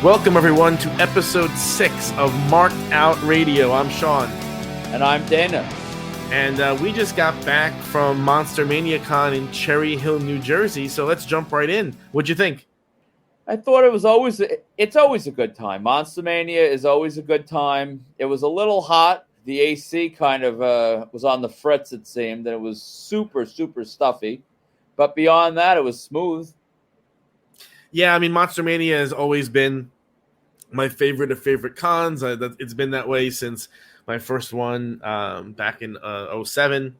Welcome, everyone, to episode 6 of Marked Out Radio. I'm Sean. And I'm Dana. And we just got back from Monster Mania Con in Cherry Hill, New Jersey, so let's jump right in. What'd you think? I thought it's always a good time. Monster Mania is always a good time. It was a little hot. The AC kind of was on the fritz, it seemed, and it was super, super stuffy. But beyond that, it was smooth. Yeah, I mean, Monster Mania has always been my favorite of favorite cons. It's been that way since my first one back in 2007.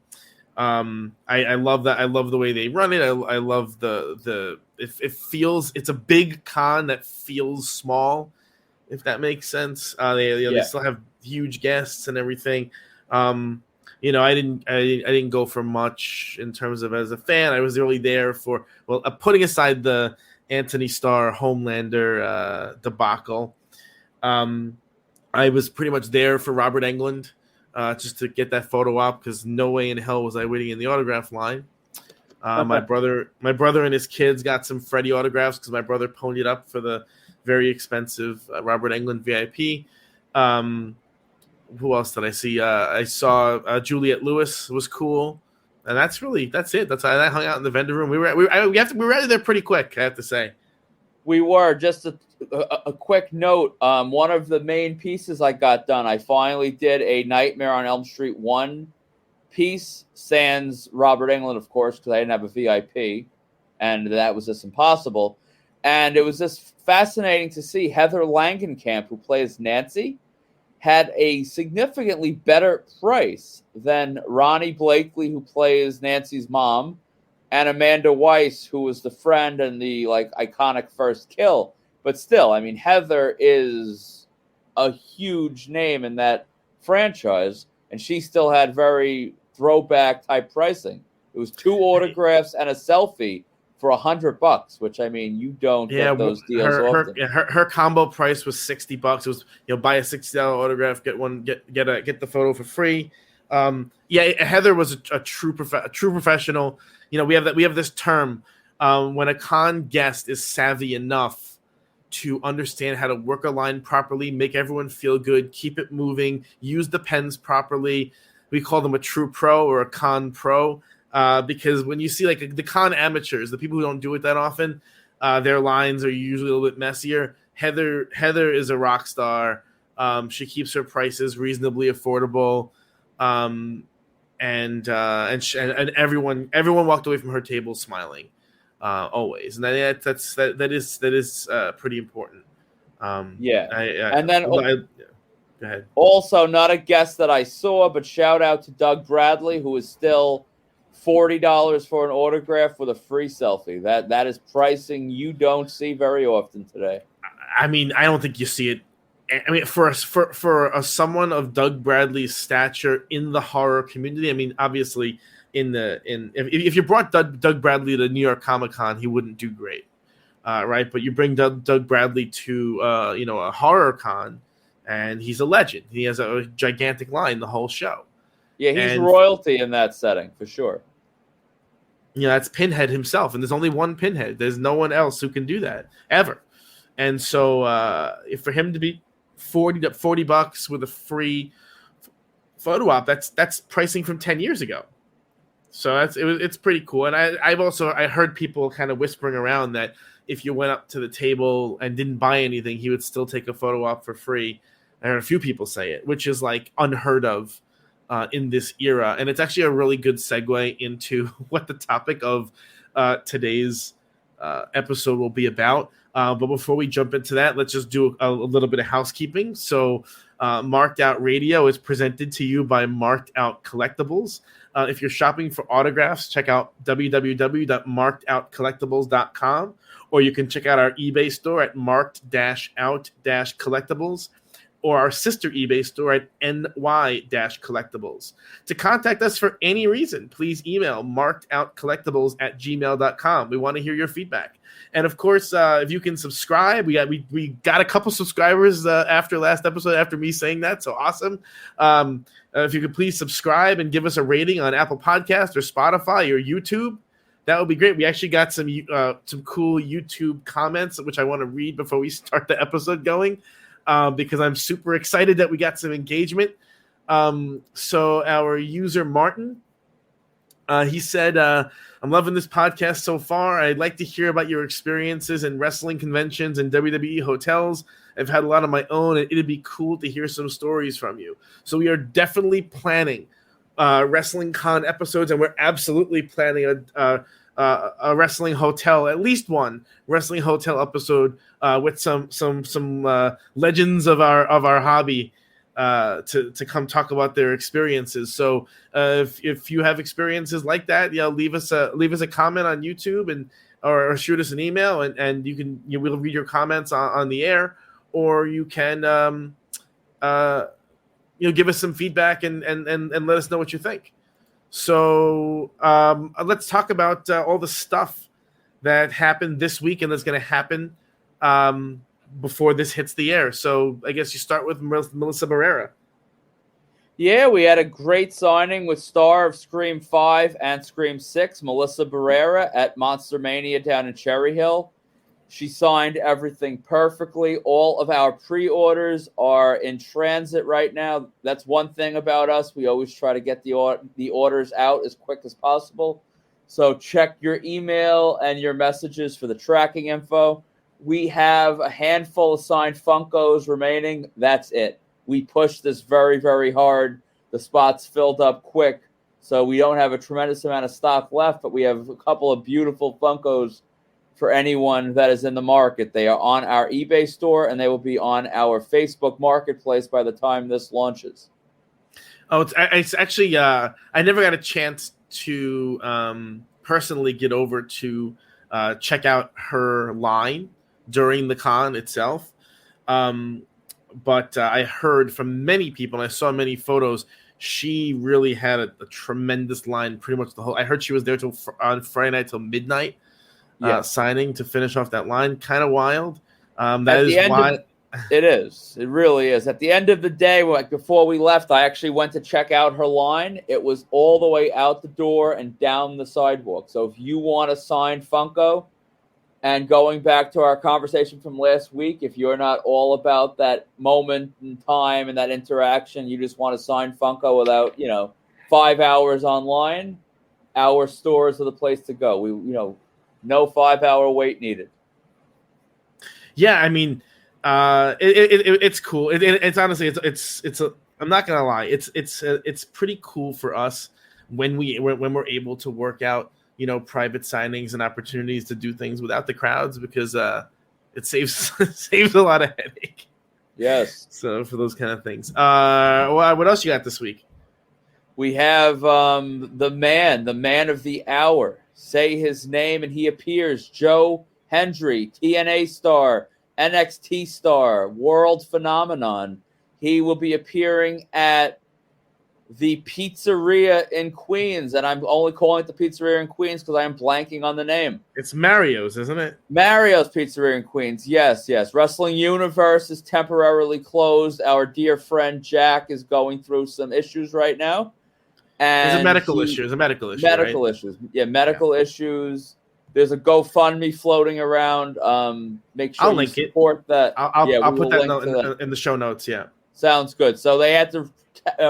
I love that. I love the way they run it. I love it feels, it's a big con that feels small, if that makes sense. They still have huge guests and everything. I didn't go for much in terms of as a fan. I was really there for, putting aside the Anthony Starr Homelander debacle. I was pretty much there for Robert Englund, just to get that photo op, because no way in hell was I waiting in the autograph line. My brother and his kids got some Freddie autographs because my brother ponied up for the very expensive Robert Englund VIP. Who else did I see? I saw Juliette Lewis was cool, and that's it. I hung out in the vendor room. We were out of there pretty quick, I have to say. We were. Just a quick note. One of the main pieces I got done, I finally did a Nightmare on Elm Street 1 piece, sans Robert Englund, of course, because I didn't have a VIP, and that was just impossible. And it was just fascinating to see Heather Langenkamp, who plays Nancy, had a significantly better price than Ronnie Blakely, who plays Nancy's mom, and Amanda Weiss, who was the friend and the iconic first kill. But still, I mean, Heather is a huge name in that franchise, and she still had very throwback type pricing. It was 2 autographs and a selfie for $100, which, I mean, you don't get those deals often. Her combo price was $60. It was, buy a $60 autograph, get the photo for free. Heather was a true professional. We have this term when a con guest is savvy enough to understand how to work a line properly, make everyone feel good, keep it moving, use the pens properly. We call them a true pro or a con pro, because when you see the con amateurs, the people who don't do it that often, their lines are usually a little bit messier. Heather is a rock star. She keeps her prices reasonably affordable. And everyone walked away from her table smiling, always, and that is pretty important. Go ahead. Also, not a guest that I saw, but shout out to Doug Bradley, who is still $40 for an autograph with a free selfie. That is pricing you don't see very often today. I mean, I don't think you see it. I mean, for someone of Doug Bradley's stature in the horror community, I mean, obviously, if you brought Doug Bradley to New York Comic Con, he wouldn't do great, right? But you bring Doug Bradley to a horror con, and he's a legend. He has a gigantic line the whole show. Yeah, he's royalty in that setting for sure. That's Pinhead himself, and there's only one Pinhead. There's no one else who can do that ever. And so, for him to be $40 with a free photo op, that's pricing from 10 years ago. So it's pretty cool. And I heard people kind of whispering around that if you went up to the table and didn't buy anything, he would still take a photo op for free. I heard a few people say it, which is unheard of in this era. And it's actually a really good segue into what the topic of today's episode will be about. But before we jump into that, let's just do a little bit of housekeeping. So Marked Out Radio is presented to you by Marked Out Collectibles. If you're shopping for autographs, check out www.markedoutcollectibles.com, or you can check out our eBay store at marked-out-collectibles, or our sister eBay store at ny-collectibles. To contact us for any reason, please email markedoutcollectibles@gmail.com. We want to hear your feedback. And of course, if you can subscribe, we got a couple subscribers after last episode, after me saying that, so awesome. If you could please subscribe and give us a rating on Apple Podcasts or Spotify or YouTube. that would be great. We actually got some cool YouTube comments, which I want to read before we start the episode going, because I'm super excited that we got some engagement. So our user Martin, he said, I'm loving this podcast so far. I'd like to hear about your experiences in wrestling conventions and WWE hotels. I've had a lot of my own, and it'd be cool to hear some stories from you. So we are definitely planning Wrestling Con episodes, and we're absolutely planning a wrestling hotel, at least one wrestling hotel episode with some legends of our hobby to come talk about their experiences. So if you have experiences like that, leave us a comment on YouTube and or shoot us an email, and we'll read your comments on the air, or you can give us some feedback and let us know what you think. So let's talk about all the stuff that happened this week and that's going to happen before this hits the air. So I guess you start with Melissa Barrera. Yeah, we had a great signing with star of Scream 5 and Scream 6, Melissa Barrera, at Monster Mania down in Cherry Hill. She signed everything perfectly. All of our pre-orders are in transit right now. That's one thing about us. We always try to get the orders out as quick as possible. So check your email and your messages for the tracking info. We have a handful of signed Funkos remaining. That's it. We pushed this very, very hard. The spots filled up quick. So we don't have a tremendous amount of stock left, but we have a couple of beautiful Funkos for anyone that is in the market. They are on our eBay store, and they will be on our Facebook marketplace by the time this launches. Oh, it's actually I never got a chance to personally get over to check out her line during the con itself. But I heard from many people, and I saw many photos, she really had a tremendous line pretty much the whole. I heard she was there on Friday night till midnight. Signing to finish off that line. Kind of wild. That is why. It is. It really is. At the end of the day, like before we left, I actually went to check out her line. It was all the way out the door and down the sidewalk. So if you want a signed Funko, and going back to our conversation from last week, if you're not all about that moment in time and that interaction, you just want a signed Funko without, 5 hours online, our stores are the place to go. No 5-hour wait needed. Yeah, I mean, it's cool. It's honestly, it's I'm not gonna lie. It's pretty cool for us when we're able to work out, private signings and opportunities to do things without the crowds, because it saves a lot of headache. Yes. So for those kind of things. What else you got this week? We have the man of the hour. Say his name and he appears. Joe Hendry, TNA star, NXT star, world phenomenon. He will be appearing at the pizzeria in Queens, and I'm only calling it the pizzeria in Queens because I am blanking on the name. It's Mario's, isn't it? Mario's Pizzeria in Queens. Yes. Wrestling Universe is temporarily closed. Our dear friend Jack is going through some issues right now. And There's a medical issue. Medical right? issues. Yeah, medical issues. There's a GoFundMe floating around. Make sure you support that. I'll put that in the show notes. Yeah. Sounds good. So they had to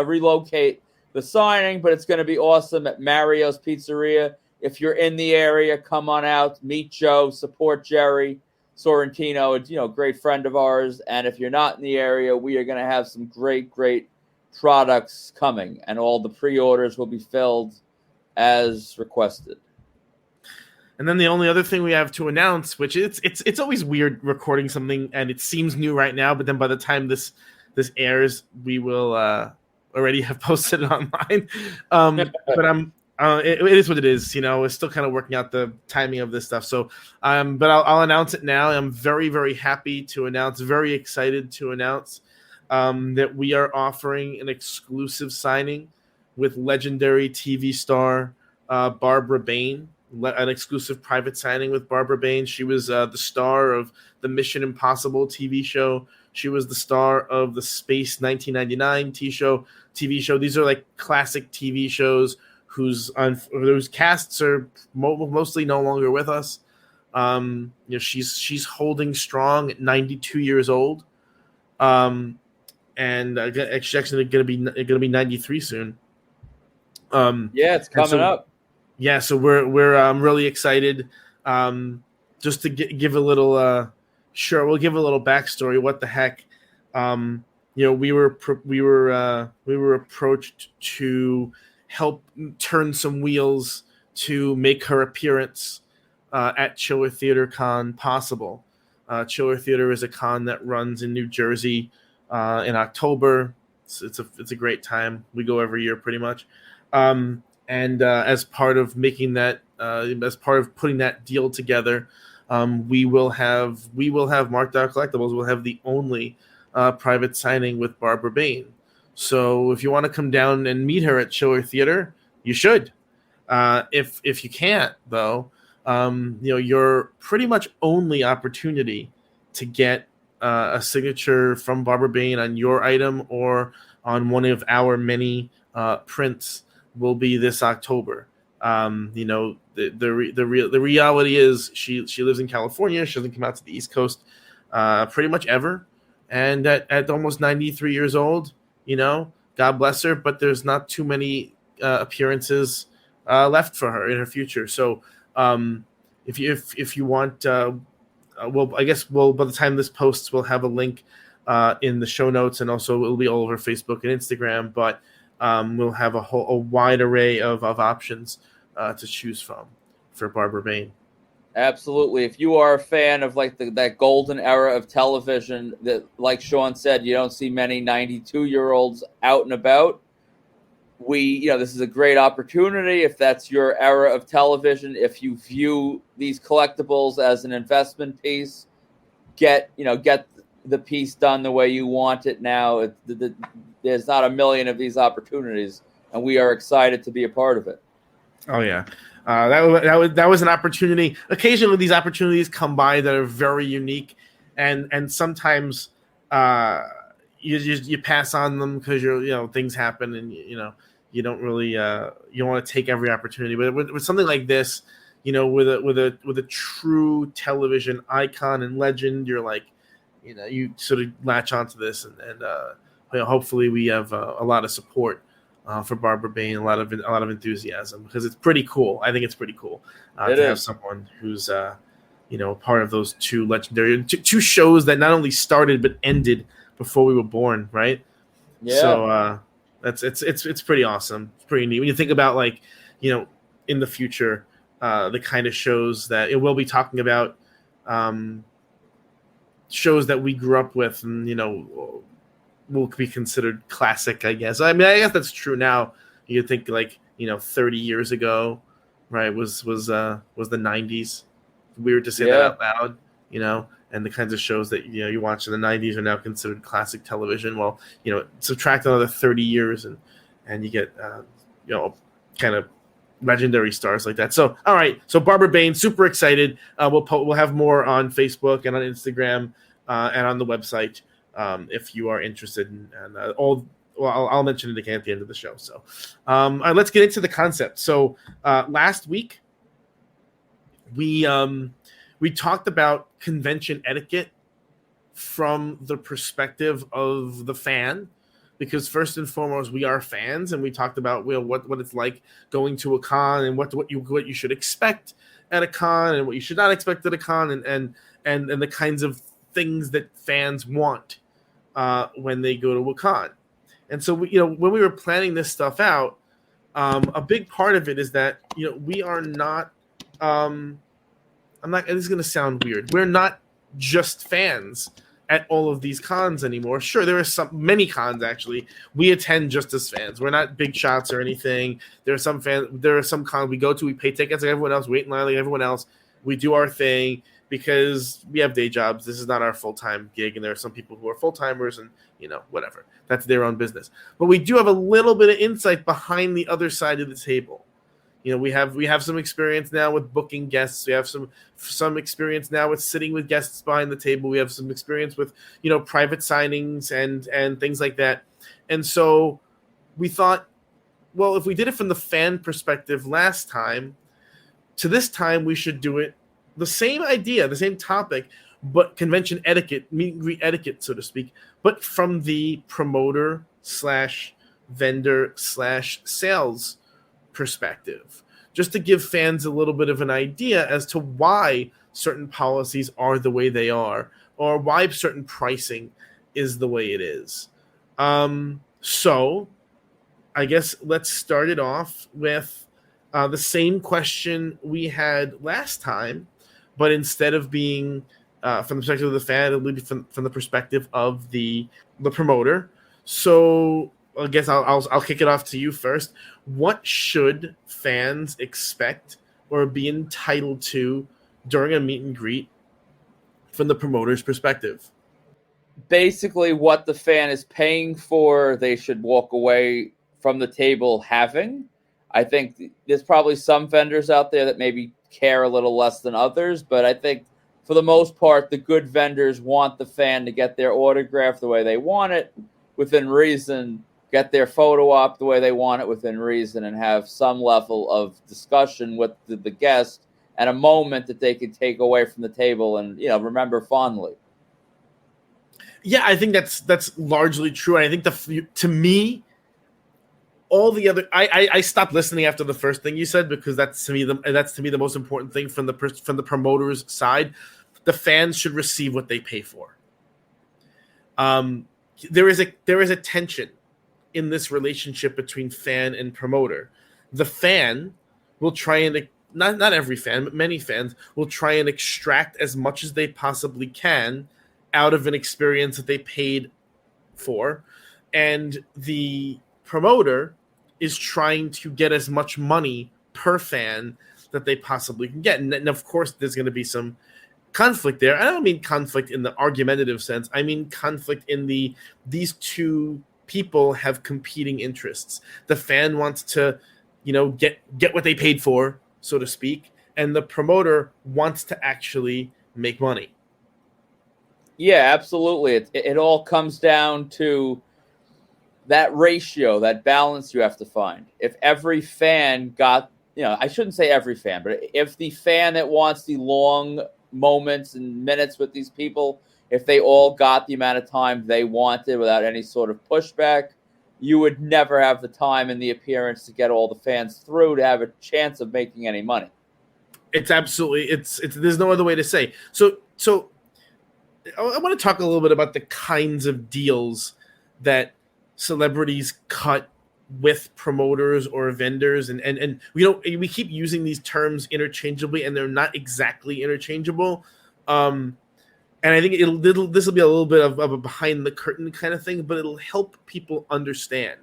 relocate the signing, but it's going to be awesome at Mario's Pizzeria. If you're in the area, come on out, meet Joe, support Jerry Sorrentino, a great friend of ours. And if you're not in the area, we are going to have some great products coming, and all the pre-orders will be filled as requested. And then the only other thing we have to announce, which it's always weird recording something and it seems new right now, but then by the time this airs, we will already have posted it online. But it is what it is. We're still kind of working out the timing of this stuff. So, but I'll announce it now. I'm very, very happy to announce, very excited to announce that we are offering an exclusive signing with legendary TV star Barbara Bain, an exclusive private signing with Barbara Bain. She was the star of the Mission Impossible TV show. She was the star of the Space 1999 TV show. These are like classic TV shows whose casts are mostly no longer with us. She's holding strong at 92 years old, and she's actually going to be 93 soon. Yeah, it's coming up. Yeah, so we're really excited. Just to give a little, we'll give a little backstory. What the heck? We were approached to help turn some wheels to make her appearance at Chiller Theater Con possible. Chiller Theater is a con that runs in New Jersey in October. It's a great time. We go every year pretty much. And as part of making that, as part of putting that deal together, we will have Marked Out Collectibles will have the only private signing with Barbara Bain. So if you want to come down and meet her at Chiller Theater, you should. If you can't, though, your pretty much only opportunity to get a signature from Barbara Bain on your item or on one of our many prints will be this October. The reality is she lives in California. She doesn't come out to the East Coast pretty much ever. And at almost 93 years old, God bless her, but there's not too many appearances left for her in her future. So if you want, I guess by the time this posts, we'll have a link in the show notes, and also it'll be all over Facebook and Instagram. But we'll have a wide array of options to choose from for Barbara Bain. Absolutely. If you are a fan of that golden era of television, that, like Sean said, you don't see many 92-year-olds out and about. This is a great opportunity. If that's your era of television, if you view these collectibles as an investment piece, get the piece done the way you want it now. There's not a million of these opportunities, and we are excited to be a part of it. Oh yeah. That was an opportunity. Occasionally these opportunities come by that are very unique, and sometimes you pass on them because things happen, and you don't really you don't want to take every opportunity. But with something like this, with a true television icon and legend, you're like, you sort of latch onto this, and hopefully we have a lot of support for Barbara Bain, a lot of enthusiasm, because it's pretty cool. I think it's pretty cool to have someone who's part of those two legendary two shows that not only started but ended before we were born, right? Yeah. So it's pretty awesome. It's pretty neat when you think about in the future the kind of shows that it will be talking about, shows that we grew up with and will be considered classic, I guess. I mean, I guess that's true now. You think 30 years ago, right, was the 90s. Weird to say that out loud, and the kinds of shows that you watch in the 90s are now considered classic television. Well, subtract another 30 years and you get kind of legendary stars like that. So all right, so Barbara Bain, super excited. We'll have more on Facebook and on Instagram and on the website. If you are interested in I'll mention it again at the end of the show. So all right, let's get into the concept. So last week we talked about convention etiquette from the perspective of the fan, because first and foremost we are fans, and we talked about what it's like going to a con and what you should expect at a con and what you should not expect at a con, and the kinds of things that fans want when they go to a con. And so when we were planning this stuff out, a big part of it is that we are not this is going to sound weird, we're not just fans at all of these cons anymore. Sure, there are many cons actually we attend just as fans. We're not big shots or anything. There are some cons we go to, we pay tickets like everyone else, wait in line like everyone else, we do our thing because we have day jobs. This is not our full-time gig, and there are some people who are full-timers, and whatever, that's their own business. But we do have a little bit of insight behind the other side of the table. We have some experience now with booking guests. We have some experience now with sitting with guests behind the table. We have some experience with private signings and things like that. And so we thought, well, if we did it from the fan perspective last time, to this time we should do it the same idea, the same topic, but convention etiquette, meet and greet etiquette, so to speak, but from the promoter slash vendor slash sales perspective, just to give fans a little bit of an idea as to why certain policies are the way they are, or why certain pricing is the way it is. So I guess let's start it off with the same question we had last time, but instead of being from the perspective of the fan, it'll be from the perspective of the promoter. So I guess I'll kick it off to you first. What should fans expect or be entitled to during a meet and greet from the promoter's perspective? Basically, what the fan is paying for, they should walk away from the table having. I think there's probably some vendors out there that maybe care a little less than others, but I think for the most part, the good vendors want the fan to get their autograph the way they want it within reason, get their photo op the way they want it within reason, and have some level of discussion with the guest and a moment that they can take away from the table and, remember fondly. Yeah, I think that's largely true. And I think to me, all the other, I stopped listening after the first thing you said, because that's to me the most important thing from the promoter's side. The fans should receive what they pay for. There is a tension in this relationship between fan and promoter. The fan will try and not every fan, but many fans will try and extract as much as they possibly can out of an experience that they paid for, and the promoter is trying to get as much money per fan that they possibly can get. And of course, there's going to be some conflict there. I don't mean conflict in the argumentative sense. I mean conflict in these two people have competing interests. The fan wants to, get what they paid for, so to speak, and the promoter wants to actually make money. Yeah, absolutely. It all comes down to that ratio, that balance you have to find. If every fan got, I shouldn't say every fan, but if the fan that wants the long moments and minutes with these people, if they all got the amount of time they wanted without any sort of pushback, you would never have the time and the appearance to get all the fans through to have a chance of making any money. It's absolutely, there's no other way to say. So I want to talk a little bit about the kinds of deals that celebrities cut with promoters or vendors, and we keep using these terms interchangeably, and they're not exactly interchangeable. And I think this will be a little bit of a behind the curtain kind of thing, but it'll help people understand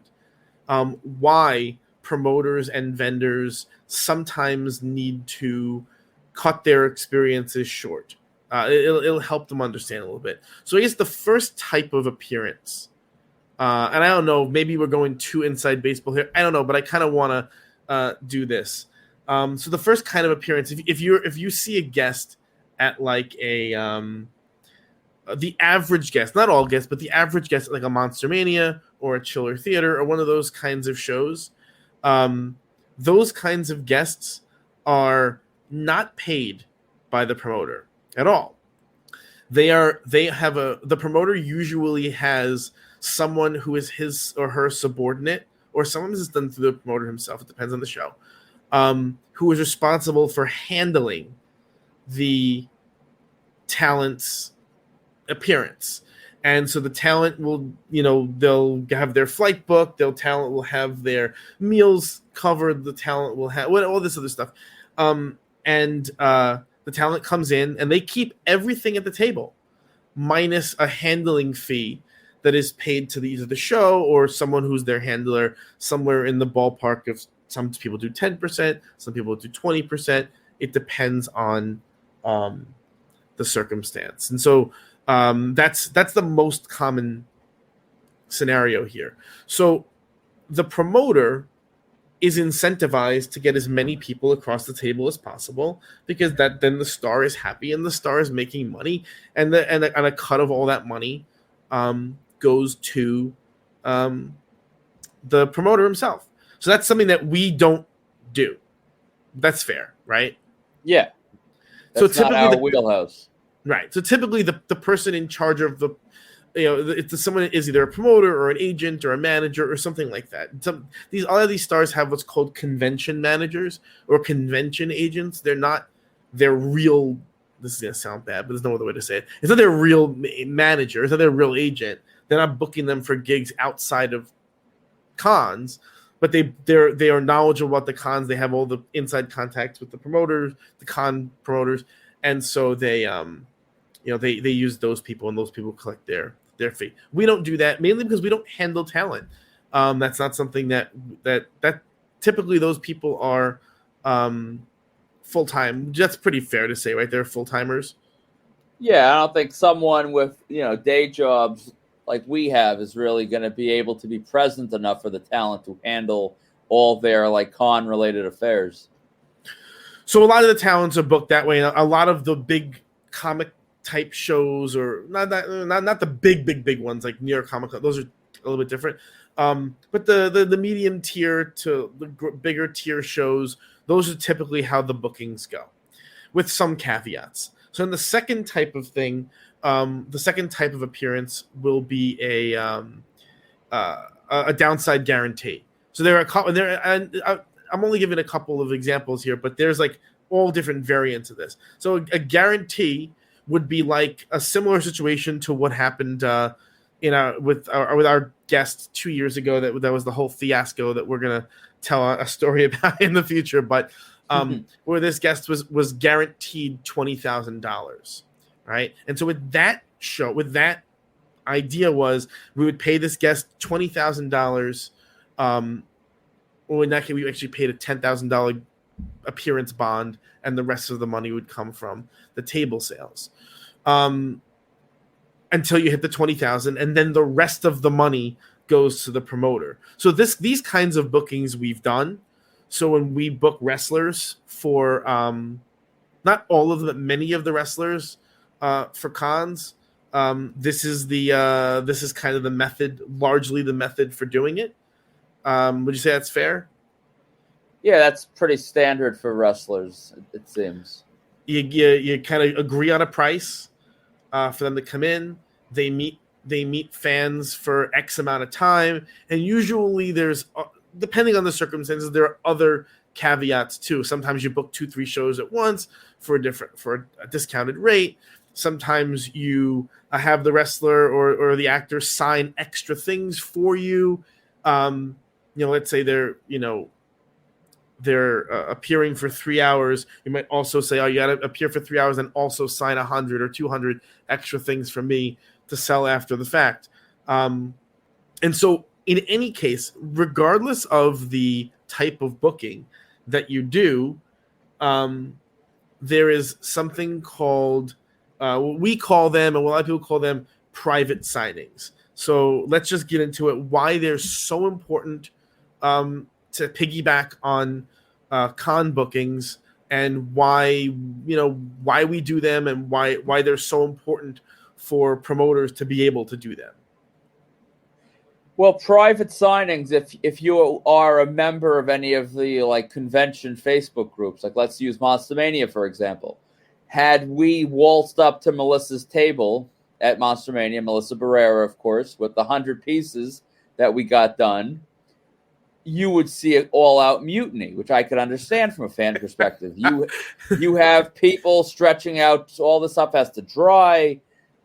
why promoters and vendors sometimes need to cut their experiences short. It'll help them understand a little bit. So I guess the first type of appearance, and I don't know, maybe we're going too inside baseball here. I don't know, but I kind of want to do this. So the first kind of appearance, if you see a guest at like the average guest, not all guests, but the average guest at like a Monster Mania or a Chiller Theater or one of those kinds of shows, those kinds of guests are not paid by the promoter at all. The promoter usually has someone who is his or her subordinate, or sometimes it's done through the promoter himself. It depends on the show. Who is responsible for handling the talent's appearance. And so the talent will, they'll have their flight booked. The talent will have their meals covered. The talent will have all this other stuff. The talent comes in and they keep everything at the table, minus a handling fee that is paid to either the show or someone who's their handler, somewhere in the ballpark of, some people do 10%, some people do 20%. It depends on the circumstance. And so that's the most common scenario here. So the promoter is incentivized to get as many people across the table as possible, because then the star is happy and the star is making money, and a cut of all that money goes to the promoter himself. So that's something that we don't do. That's fair, right? Yeah, that's not our wheelhouse. Right. So typically the person in charge of the, it's someone is either a promoter or an agent or a manager or something like that. A lot of these stars have what's called convention managers or convention agents. They're real. This is gonna sound bad, but there's no other way to say it. It's not their real manager. It's not their real agent. They're not booking them for gigs outside of cons, but they are knowledgeable about the cons. They have all the inside contacts with the promoters, the con promoters, and so they they use those people, and those people collect their fee. We don't do that mainly because we don't handle talent. That's not something that typically those people are full time. That's pretty fair to say, right? They're full timers. Yeah, I don't think someone with day jobs like we have is really going to be able to be present enough for the talent to handle all their like con related affairs. So a lot of the talents are booked that way. A lot of the big comic type shows, or not the big ones like New York Comic Con, those are a little bit different. But the medium tier to the bigger tier shows, those are typically how the bookings go, with some caveats. So in the second type of thing, the second type of appearance will be a downside guarantee. So there are I'm only giving a couple of examples here, but there's like all different variants of this. So a guarantee would be like a similar situation to what happened with our guest 2 years ago. That was the whole fiasco that we're gonna tell a story about in the future. But where this guest was guaranteed $20,000, right? And so with that idea was we would pay this guest $20,000. Or in that case, we actually paid a $10,000 appearance bond, and the rest of the money would come from the table sales, until you hit the 20,000, and then the rest of the money goes to the promoter. So these kinds of bookings we've done. So when we book wrestlers for, not all of them, but many of the wrestlers for cons, this is kind of the method, largely the method for doing it. Would you say that's fair? Yeah, that's pretty standard for wrestlers, it seems. You kind of agree on a price for them to come in. They meet fans for X amount of time, and usually there's, depending on the circumstances, there are other caveats too. Sometimes you book 2-3 shows at once for a discounted rate. Sometimes you have the wrestler or the actor sign extra things for you. Let's say they're appearing for 3 hours. You might also say, oh, you got to appear for 3 hours and also sign 100 or 200 extra things for me to sell after the fact. And so in any case, regardless of the type of booking that you do, there is something called, we call them, and a lot of people call them, private signings. So let's just get into it, why they're so important to piggyback on con bookings, and why we do them, and why they're so important for promoters to be able to do them. Well, private signings, if you are a member of any of the like convention Facebook groups, like let's use Monster Mania, for example. Had we waltzed up to Melissa's table at Monster Mania, Melissa Barrera, of course, with the 100 pieces that we got done, you would see an all-out mutiny, which I could understand from a fan perspective. You have people stretching out, all the stuff has to dry.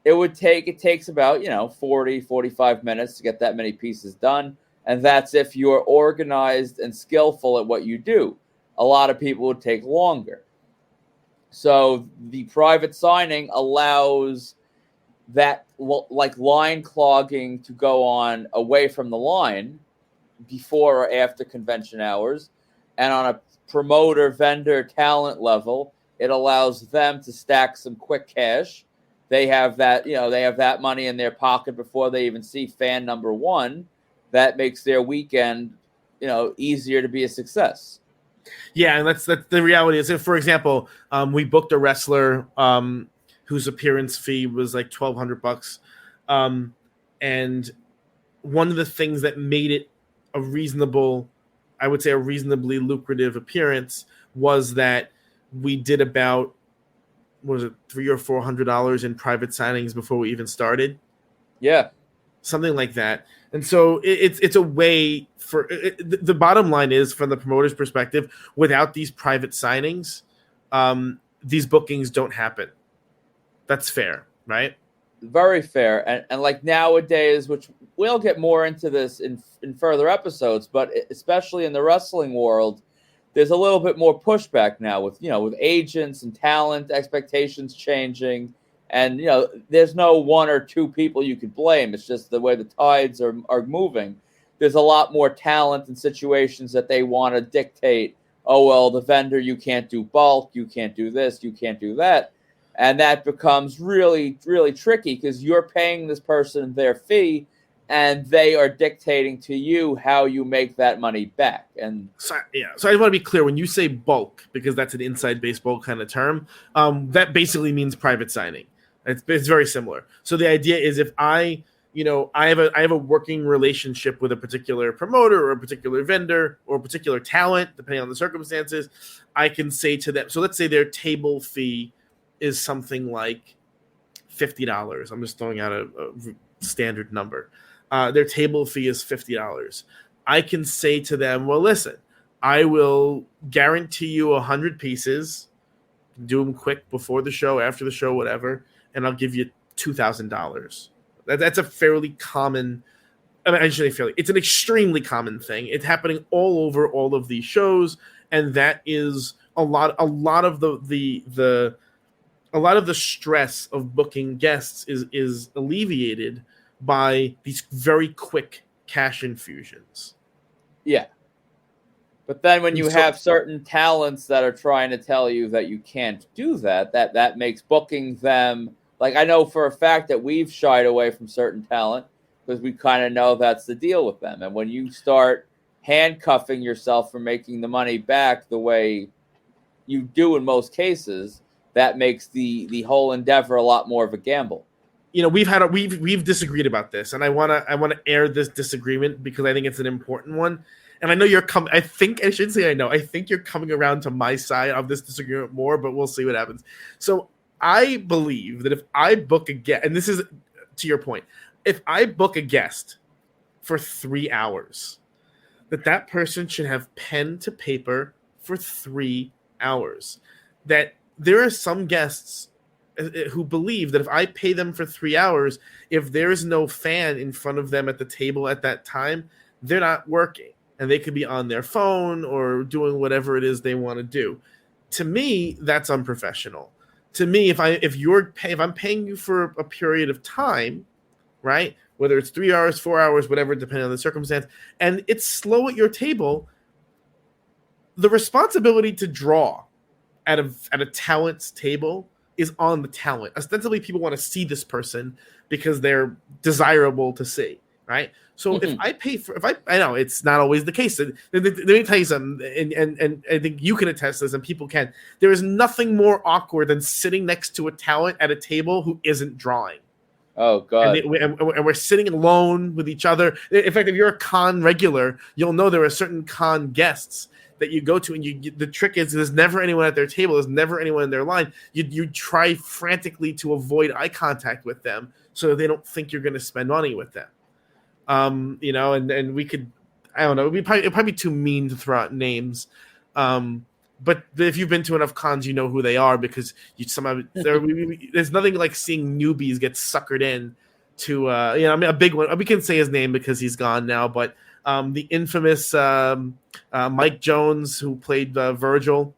It takes about 40, 45 minutes to get that many pieces done, and that's if you're organized and skillful at what you do. A lot of people would take longer. So the private signing allows that like line clogging to go on away from the line before or after convention hours, and on a promoter, vendor, talent level, it allows them to stack some quick cash. They have that money in their pocket before they even see fan number one. That makes their weekend, easier to be a success. Yeah, and that's the reality. Is if, for example, we booked a wrestler whose appearance fee was like $1,200, and one of the things that made it a reasonable I would say, a reasonably lucrative appearance was that we did about, what was it, $300 or $400 in private signings before we even started. Yeah. Something like that. And so it's a way for the bottom line is, from the promoter's perspective, without these private signings, these bookings don't happen. That's fair, right? Very fair. And like nowadays, which we'll get more into this in further episodes, but especially in the wrestling world, there's a little bit more pushback now with, with agents and talent expectations changing. And, there's no one or two people you could blame. It's just the way the tides are moving. There's a lot more talent and situations that they want to dictate. Oh, well, the vendor, you can't do bulk. You can't do this. You can't do that. And that becomes really, really tricky because you're paying this person their fee and they are dictating to you how you make that money back. And so I want to be clear. When you say bulk, because that's an inside baseball kind of term, that basically means private signing. It's very similar. So the idea is, if I have a working relationship with a particular promoter or a particular vendor or a particular talent, depending on the circumstances, I can say to them, so let's say their table fee is something like $50. I'm just throwing out a standard number. Their table fee is $50. I can say to them, well, listen, I will guarantee you 100 pieces, do them quick before the show, after the show, whatever, and I'll give you $2,000. That's a fairly common, I shouldn't say fairly, it's an extremely common thing. It's happening all over all of these shows, and that is a lot of the stress of booking guests is alleviated by these very quick cash infusions. Yeah. But then when you have certain talents that are trying to tell you that you can't do that makes booking them, like, I know for a fact that we've shied away from certain talent because we kind of know that's the deal with them. And when you start handcuffing yourself from making the money back the way you do in most cases, that makes the whole endeavor a lot more of a gamble. We've disagreed about this, and I want to air this disagreement because I think it's an important one. And I know you're coming. I think you're coming around to my side of this disagreement more, but we'll see what happens. So I believe that if I book a guest, and this is to your point, if I book a guest for 3 hours, that person should have pen to paper for 3 hours. That there are some guests who believe that if I pay them for 3 hours, if there's no fan in front of them at the table at that time, they're not working, and they could be on their phone or doing whatever it is they want to do. To me, that's unprofessional. To me, if I'm paying you for a period of time, right, whether it's 3 hours, 4 hours, whatever, depending on the circumstance, and it's slow at your table, the responsibility to draw at a talent's table is on the talent. Ostensibly, people want to see this person because they're desirable to see, right? So if I know it's not always the case. Let me tell you something, and I think you can attest to this, and people can. There is nothing more awkward than sitting next to a talent at a table who isn't drawing. Oh, God. And we're sitting alone with each other. In fact, if you're a con regular, you'll know there are certain con guests that you go to, and the trick is there's never anyone at their table. There's never anyone in their line. You try frantically to avoid eye contact with them so they don't think you're going to spend money with them. And we could, I don't know, it'd probably be too mean to throw out names. But if you've been to enough cons, you know who they are because there's nothing like seeing newbies get suckered in to, a big one. We can say his name because he's gone now, but the infamous Mike Jones, who played Virgil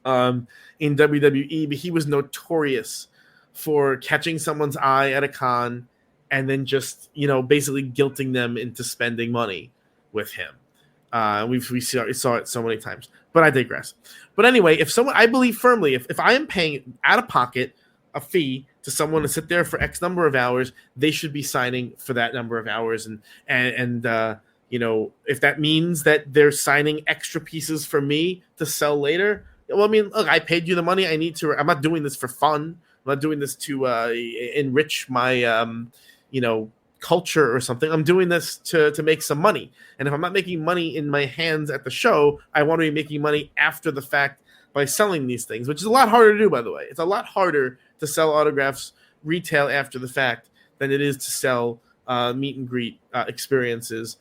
in WWE, but he was notorious for catching someone's eye at a con and then just, basically guilting them into spending money with him. We saw it so many times, but I digress. But anyway, I believe firmly, if I am paying out of pocket a fee to someone to sit there for X number of hours, they should be signing for that number of hours. And if that means that they're signing extra pieces for me to sell later, well, I mean, look, I paid you the money. I'm not doing this for fun. I'm not doing this to enrich my, culture or something. I'm doing this to make some money. And if I'm not making money in my hands at the show, I want to be making money after the fact by selling these things, which is a lot harder to do, by the way. It's a lot harder to sell autographs retail after the fact than it is to sell meet and greet experiences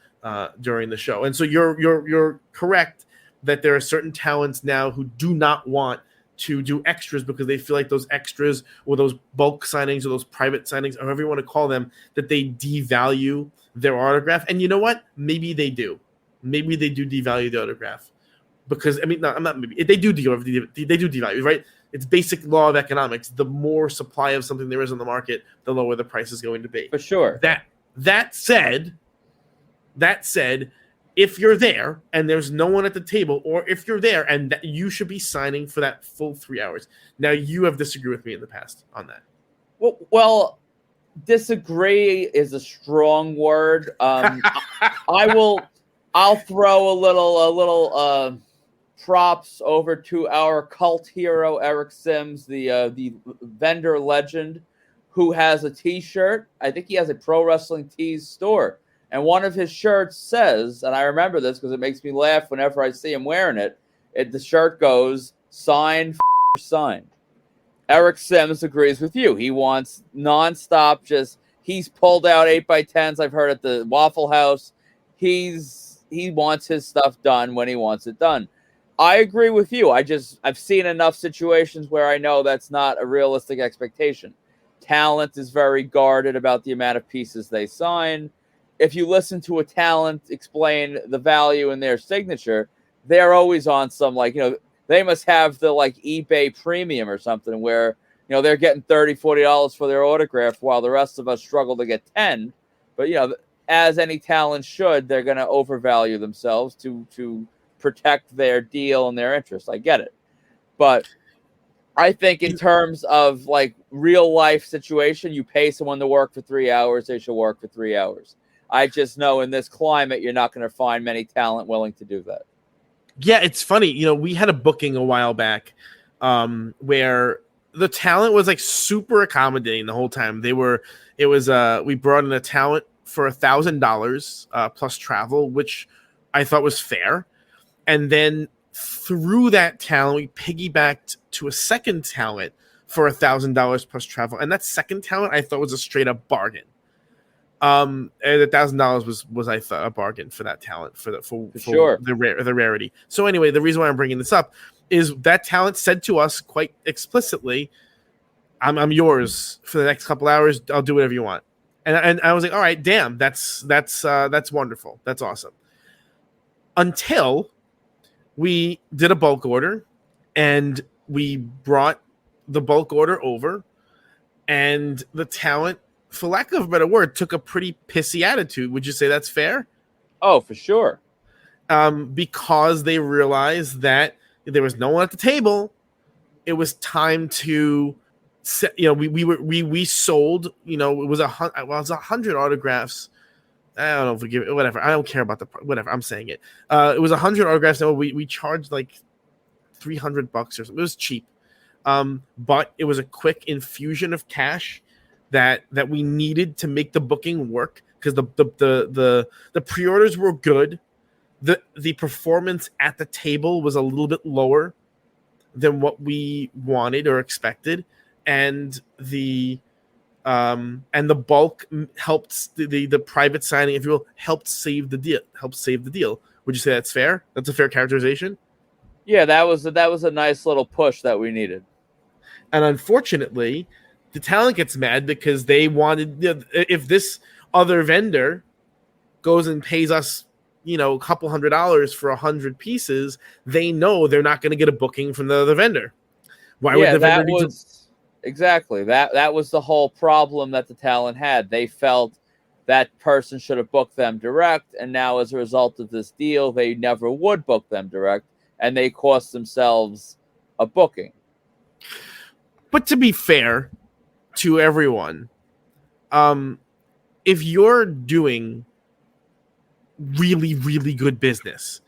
during the show. And so you're correct that there are certain talents now who do not want to do extras because they feel like those extras or those bulk signings or those private signings, or however you want to call them, that they devalue their autograph. And you know what? Maybe they do. Maybe they do devalue the autograph because, I mean, no, I'm not, maybe they do devalue, right? It's basic law of economics. The more supply of something there is on the market, the lower the price is going to be. For sure. That said, if you're there and there's no one at the table, or if you're there and you should be signing for that full 3 hours. Now, you have disagreed with me in the past on that. Well, disagree is a strong word. I'll throw a little props over to our cult hero Eric Sims, the vendor legend, who has a T-shirt. I think he has a Pro Wrestling Tees store. And one of his shirts says, and I remember this because it makes me laugh whenever I see him wearing it, the shirt goes, signed, signed. Eric Sims agrees with you. He wants nonstop, he's pulled out 8x10s, I've heard at the Waffle House. He wants his stuff done when he wants it done. I agree with you. I've seen enough situations where I know that's not a realistic expectation. Talent is very guarded about the amount of pieces they sign. If you listen to a talent explain the value in their signature, they're always on some, they must have the eBay premium or something where, they're getting $30, $40 for their autograph while the rest of us struggle to get 10. But, as any talent should, they're going to overvalue themselves to protect their deal and their interest. I get it. But I think in terms of real life situation, you pay someone to work for 3 hours, they should work for 3 hours. I just know in this climate, you're not going to find many talent willing to do that. Yeah, it's funny. We had a booking a while back where the talent was super accommodating the whole time. We brought in a talent for $1,000 plus travel, which I thought was fair. And then through that talent, we piggybacked to a second talent for $1,000 plus travel. And that second talent I thought was a straight up bargain. And $1,000 was I thought a bargain for that talent for sure the rarity. So anyway, the reason why I'm bringing this up is that talent said to us quite explicitly, "I'm yours for the next couple hours. I'll do whatever you want." And I was like, "All right, damn, that's wonderful. That's awesome." Until we did a bulk order, and we brought the bulk order over, and the talent, for lack of a better word, took a pretty pissy attitude. Would you say that's fair? Oh, for sure. Because they realized that there was no one at the table. It was time to, we sold. It was 100 autographs. I don't know if we give it, whatever. I don't care about whatever. I'm saying it. It was 100 autographs. And we charged $300 or something. It was cheap. But it was a quick infusion of cash that we needed to make the booking work, because the pre-orders were good. The performance at the table was a little bit lower than what we wanted or expected, and the bulk helped the private signing, if you will, helped save the deal. Would you say that's fair? That's a fair characterization? Yeah, that was a nice little push that we needed. And unfortunately, the talent gets mad because they wanted, if this other vendor goes and pays us, a couple $100 for 100 pieces, they know they're not going to get a booking from the other vendor. Why would the vendor exactly that was the whole problem that the talent had. They felt that person should have booked them direct, and now as a result of this deal, they never would book them direct, and they cost themselves a booking. But to be fair to everyone, if you're doing really, really good business,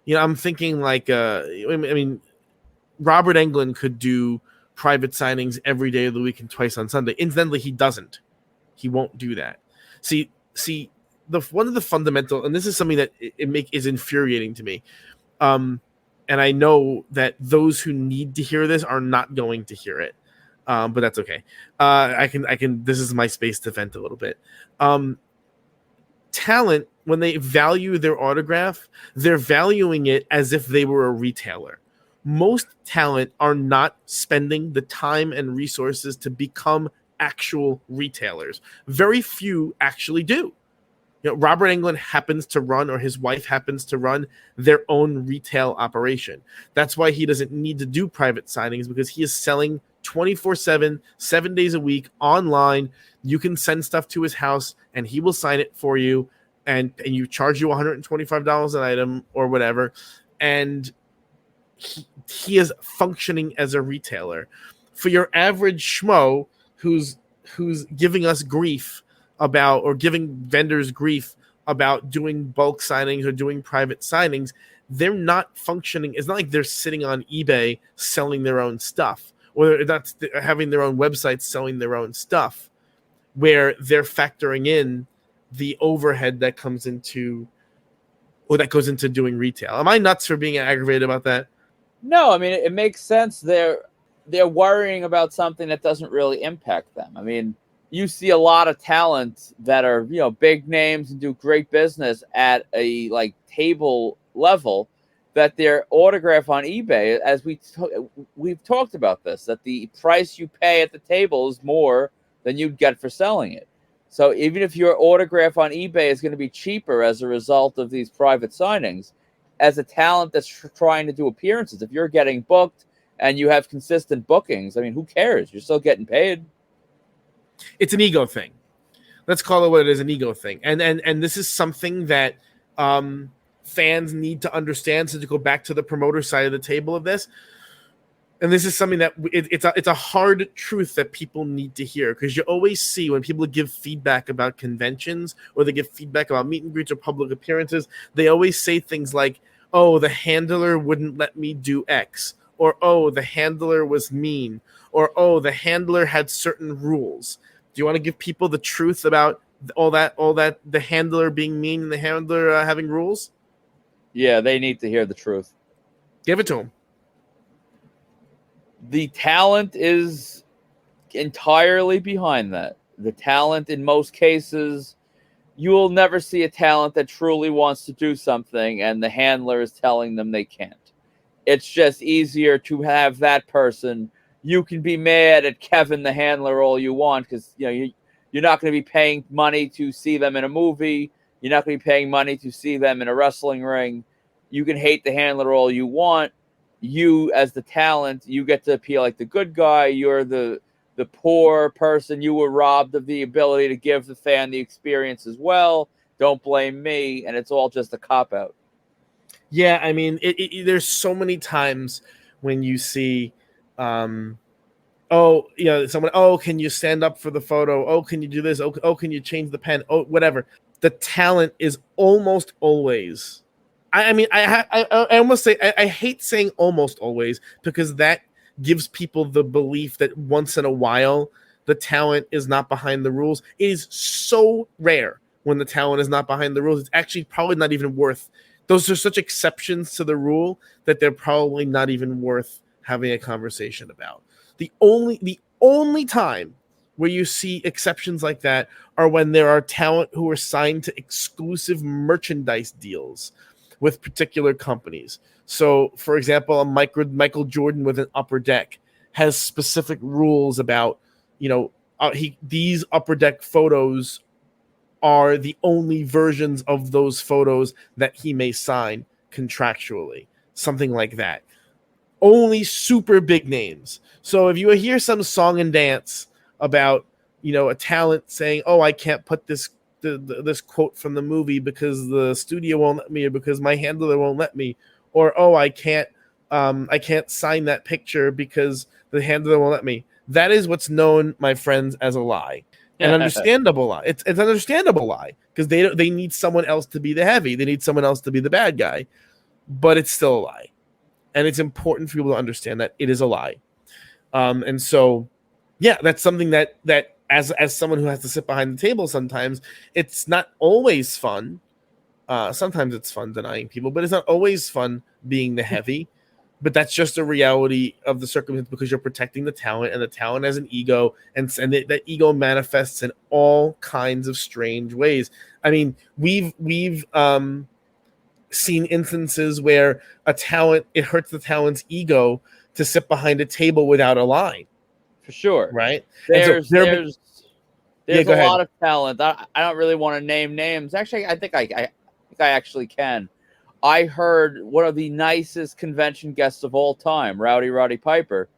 I'm thinking Robert Englund could do private signings every day of the week and twice on Sunday. Incidentally, he doesn't. He won't do that. See, see, one of the fundamental, and this is something that is infuriating to me. And I know that those who need to hear this are not going to hear it, but that's okay. I can. This is my space to vent a little bit. Talent, when they value their autograph, they're valuing it as if they were a retailer. Most talent are not spending the time and resources to become actual retailers. Very few actually do. Robert Englund happens to run, or his wife happens to run, their own retail operation. That's why he doesn't need to do private signings, because he is selling 24/7, 7 days a week online. You can send stuff to his house and he will sign it for you, and you charge you $125 an item or whatever. And he is functioning as a retailer. For your average schmo who's giving us grief about, or giving vendors grief about doing bulk signings or doing private signings, they're not functioning. It's not like they're sitting on eBay selling their own stuff, or they're not having their own websites selling their own stuff, where they're factoring in the overhead that comes into, or that goes into doing retail. Am I nuts for being aggravated about that? No, I mean, it makes sense. They're worrying about something that doesn't really impact them. I mean, you see a lot of talent that are, big names and do great business at a table level, that their autograph on eBay, as we've talked about this, that the price you pay at the table is more than you'd get for selling it. So even if your autograph on eBay is going to be cheaper as a result of these private signings, as a talent that's trying to do appearances, if you're getting booked and you have consistent bookings, I mean, who cares? You're still getting paid. It's an ego thing. Let's call it what it is, an ego thing. And this is something that fans need to understand. So to go back to the promoter side of the table of this, and this is something that it's a hard truth that people need to hear, because you always see when people give feedback about conventions, or they give feedback about meet and greets or public appearances, they always say things like, oh, the handler wouldn't let me do X, or oh, the handler was mean, or oh, the handler had certain rules. Do you want to give people the truth about all that, the handler being mean and the handler having rules? Yeah, they need to hear the truth. Give it to them. The talent is entirely behind that. The talent, in most cases, you will never see a talent that truly wants to do something and the handler is telling them they can't. It's just easier to have that person. You can be mad at Kevin the handler all you want, because you're not going to be paying money to see them in a movie. You're not going to be paying money to see them in a wrestling ring. You can hate the handler all you want. You, as the talent, you get to appear like the good guy. You're the poor person. You were robbed of the ability to give the fan the experience as well. Don't blame me. And it's all just a cop-out. Yeah, I mean, there's so many times when you see, someone, oh, can you stand up for the photo? Oh, can you do this? Oh, can you change the pen? Oh, whatever. The talent is almost always, I almost say, I hate saying almost always, because that gives people the belief that once in a while the talent is not behind the rules. It is so rare when the talent is not behind the rules. It's actually probably not even worth. Those are such exceptions to the rule that they're probably not even worth having a conversation about. The only time where you see exceptions like that are when there are talent who are signed to exclusive merchandise deals with particular companies. So, for example, a Michael Jordan with an Upper Deck has specific rules about, these Upper Deck photos are the only versions of those photos that he may sign contractually, something like that. Only super big names. So if you hear some song and dance about, a talent saying, oh, I can't put this quote from the movie because the studio won't let me, or because my handler won't let me, or oh, I can't sign that picture because the handler won't let me. That is what's known, my friends, as a lie. An understandable lie. It's an understandable lie, because they need someone else to be the heavy. They need someone else to be the bad guy, but it's still a lie, and it's important for people to understand that it is a lie. And so, yeah, that's something that as someone who has to sit behind the table, sometimes it's not always fun. Sometimes it's fun denying people, but it's not always fun being the heavy. But that's just a reality of the circumstance because you're protecting the talent, and the talent has an ego, and that ego manifests in all kinds of strange ways. I mean, we've seen instances where it hurts the talent's ego to sit behind a table without a line, For sure. right? There's Yeah, a go ahead. lot of talent. I don't really want to name names. Actually, I think I actually can. I heard one of the nicest convention guests of all time, Roddy Piper,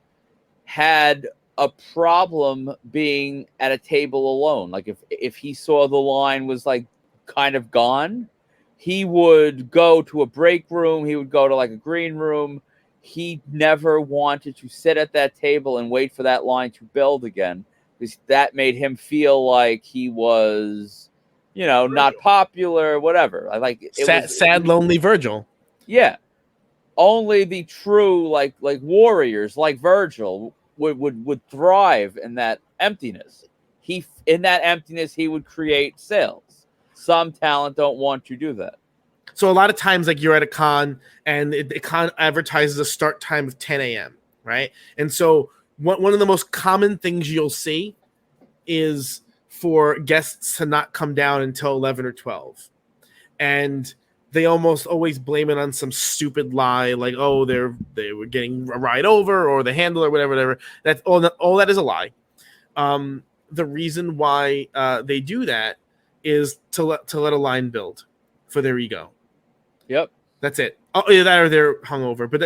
had a problem being at a table alone. Like if he saw the line was like kind of gone, he would go to a break room. He would go to like a green room. He never wanted to sit at that table and wait for that line to build again, because that made him feel like he was, not popular, whatever. I like it. Sad, lonely Virgil. Yeah. Only the true like warriors like Virgil would thrive in that emptiness. In that emptiness he would create sales. Some talent don't want to do that. So a lot of times, like, you're at a con and the con advertises a start time of 10 a.m., right? And so one of the most common things you'll see is for guests to not come down until 11 or 12. And they almost always blame it on some stupid lie, like, oh, they were getting a ride over, or the handler, whatever. That's all that is a lie. The reason why they do that is to let a line build for their ego. Yep. That's it. Oh, yeah, that or they're hungover, but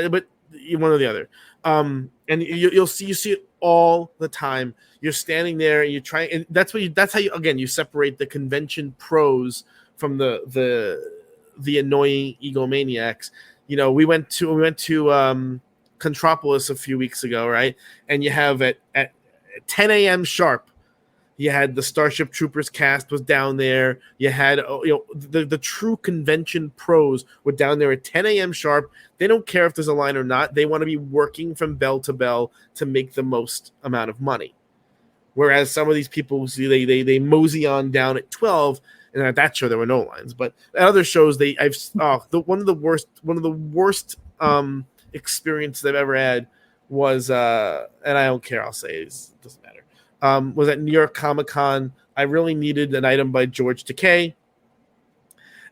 one or the other. And you see it all the time. You're standing there and you try, and that's how you separate the convention pros from the annoying egomaniacs. We went to Contropolis a few weeks ago, right? And you have at 10 a.m. sharp, you had the Starship Troopers cast was down there. You had the true convention pros were down there at 10 a.m. sharp. They don't care if there's a line or not. They want to be working from bell to bell to make the most amount of money. Whereas some of these people, they mosey on down at 12, and at that show there were no lines. But at other shows, one of the worst experiences I've ever had was, and I don't care, I'll say it doesn't matter. Was at New York Comic Con. I really needed an item by George Takei,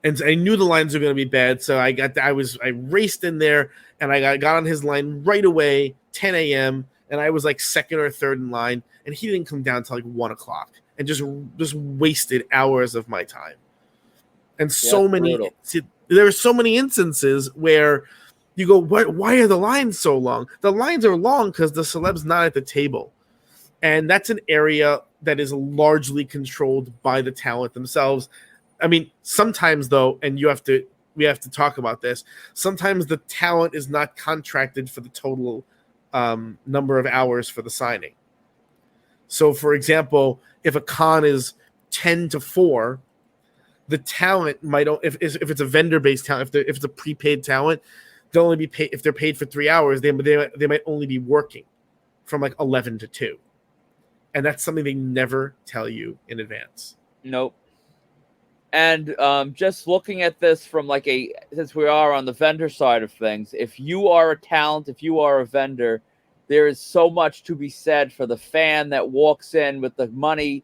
and I knew the lines were going to be bad, so I raced in there, and I got on his line right away, 10 a.m., and I was like second or third in line, and he didn't come down until like 1 o'clock, and just wasted hours of my time. And there are so many instances where you go, why are the lines so long? The lines are long because the celeb's not at the table. And that's an area that is largely controlled by the talent themselves. I mean, sometimes though, and we have to talk about this, sometimes the talent is not contracted for the total number of hours for the signing. So for example, if a con is 10 to 4, the talent might, if it's a vendor-based talent, if it's a prepaid talent, they'll only be paid, if they're paid for 3 hours, they might only be working from like 11 to 2. And that's something they never tell you in advance. Nope. And just looking at this from since we are on the vendor side of things, if you are a talent, if you are a vendor, there is so much to be said for the fan that walks in with the money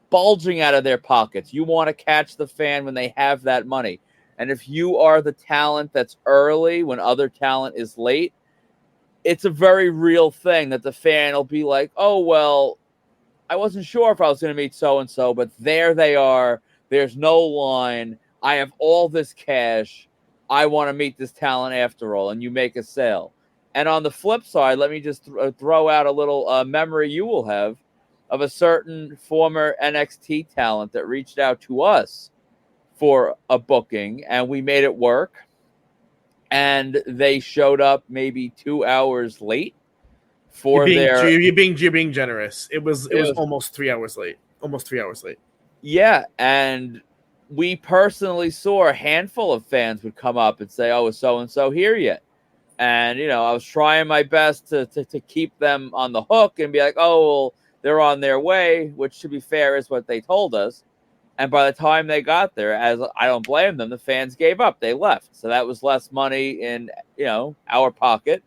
bulging out of their pockets. You want to catch the fan when they have that money. And if you are the talent that's early when other talent is late, it's a very real thing that the fan will be like, oh, well, I wasn't sure if I was going to meet so-and-so, but there they are. There's no line. I have all this cash. I want to meet this talent after all, and you make a sale. And on the flip side, let me just throw out a little memory you will have of a certain former NXT talent that reached out to us for a booking, and we made it work. And they showed up maybe 2 hours late. You're being generous. It was almost 3 hours late. Almost 3 hours late. Yeah, and we personally saw a handful of fans would come up and say, "Oh, is so and so here yet?" And I was trying my best to keep them on the hook and be like, "Oh, well, they're on their way, which to be fair is what they told us. And by the time they got there, as I don't blame them, the fans gave up. They left. So that was less money in, our pocket.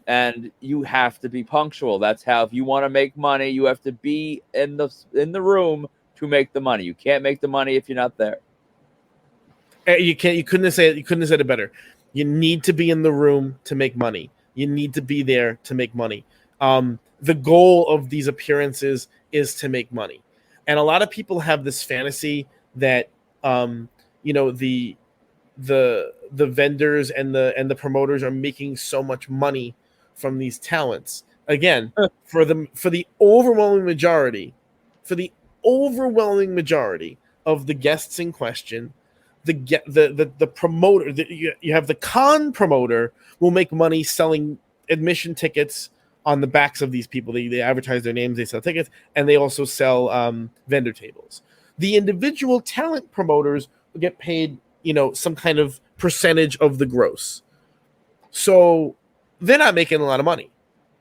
And you have to be punctual. That's how, if you want to make money, you have to be in the room to make the money. You can't make the money if you're not there. You can't. You couldn't have said it better. You need to be in the room to make money. You need to be there to make money. The goal of these appearances is to make money, and a lot of people have this fantasy that the vendors and the promoters are making so much money from these talents. Again, for the overwhelming majority of the guests in question, the promoter, you have the con promoter will make money selling admission tickets on the backs of these people. They advertise their names, they sell tickets, and they also sell vendor tables. The individual talent promoters will get paid, some kind of percentage of the gross. So they're not making a lot of money.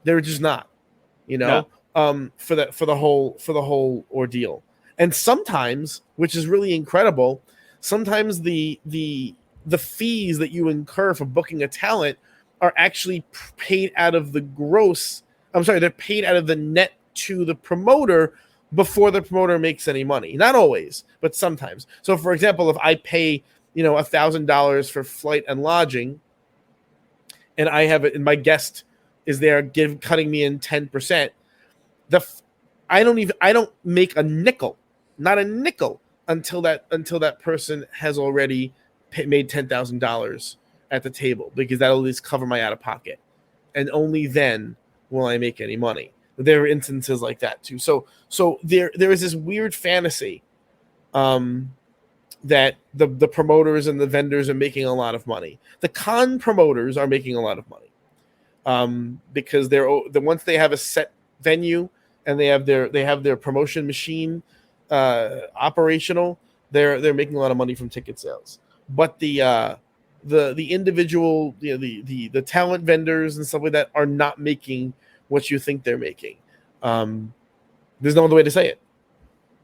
They're just not, No. for the whole ordeal. And sometimes, which is really incredible, sometimes the fees that you incur for booking a talent are actually paid out of the gross. I'm sorry, they're paid out of the net to the promoter before the promoter makes any money. Not always, but sometimes. So, for example, if I pay $1,000 for flight and lodging, and I have it, and my guest is there cutting me in 10%, I don't make a nickel, not a nickel, until that person has already made $10,000 at the table, because that'll at least cover my out of pocket, and only then will I make any money. There are instances like that too. So there is this weird fantasy that the promoters and the vendors are making a lot of money. The con promoters are making a lot of money because once they have a set venue and they have their promotion machine operational, they're making a lot of money from ticket sales. But the individual, the talent vendors and stuff like that are not making what you think they're making. There's no other way to say it.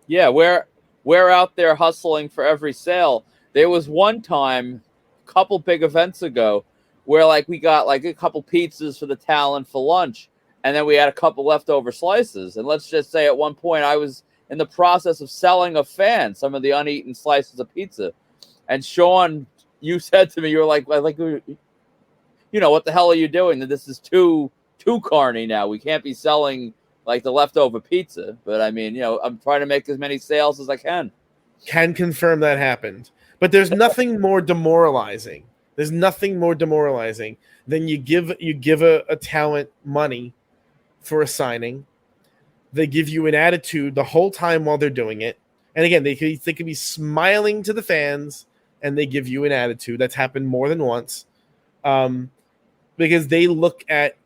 Yeah, we're out there hustling for every sale. There was one time, a couple big events ago, where we got a couple pizzas for the talent for lunch, and then we had a couple leftover slices. And let's just say at one point I was in the process of selling a fan some of the uneaten slices of pizza. And Sean, you said to me, you were like, what the hell are you doing? That this is too carny now. We can't be selling the leftover pizza. But I mean, I'm trying to make as many sales as I can. Can confirm that happened. But there's nothing more demoralizing. There's nothing more demoralizing than you give a talent money for a signing. They give you an attitude the whole time while they're doing it. And again, they could be smiling to the fans, and they give you an attitude. That's happened more than once, because they look at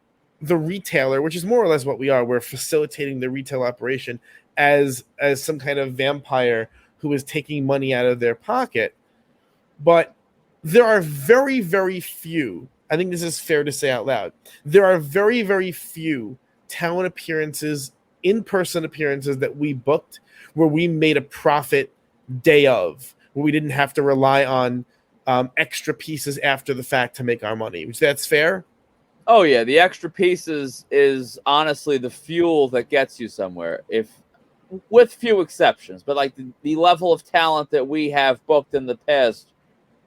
the retailer, which is more or less what we are. We're facilitating the retail operation as some kind of vampire who is taking money out of their pocket. But there are very, very few, I think this is fair to say out loud, there are very, very few talent appearances, in-person appearances that we booked where we made a profit day of, where we didn't have to rely on extra pieces after the fact to make our money. Which that's fair? Oh yeah, the extra pieces is honestly the fuel that gets you somewhere, with few exceptions. But the level of talent that we have booked in the past,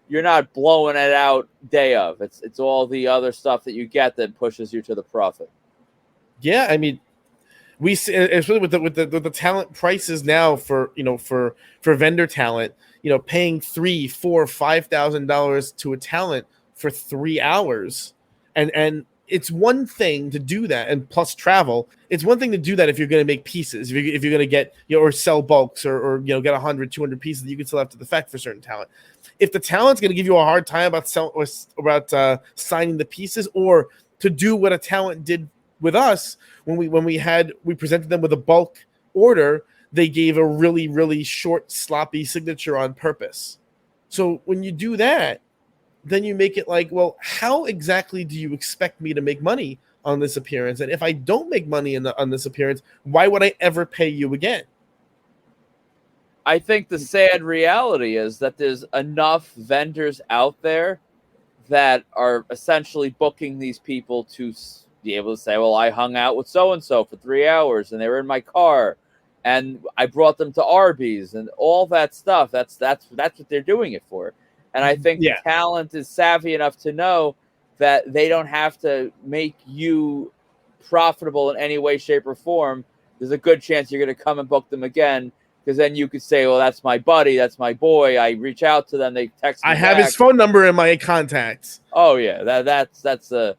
you're not blowing it out day of. It's all the other stuff that you get that pushes you to the profit. Yeah, I mean, we see, especially with the talent prices now for vendor talent, paying $3,000, $4,000, $5,000 to a talent for 3 hours, and it's one thing to do that, and plus travel. It's one thing to do that if you're going to make pieces, if you're going to get or sell bulks or get 100, 200 pieces that you can sell after the fact for certain talent. If the talent's going to give you a hard time about signing the pieces, or to do what a talent did with us when we presented them with a bulk order, they gave a really, really short, sloppy signature on purpose. So when you do that, then you make it well, how exactly do you expect me to make money on this appearance, and if I don't make money on this appearance, why would I ever pay you again? I think the sad reality is that there's enough vendors out there that are essentially booking these people to be able to say, well, I hung out with so-and-so for 3 hours and they were in my car and I brought them to Arby's and all that stuff. That's what they're doing it for. And I think the talent is savvy enough to know that they don't have to make you profitable in any way, shape, or form. There's a good chance you're going to come and book them again, because then you could say, well, that's my buddy, that's my boy. I reach out to them, they text me I have back. his phone number in my contacts. Oh yeah, that's a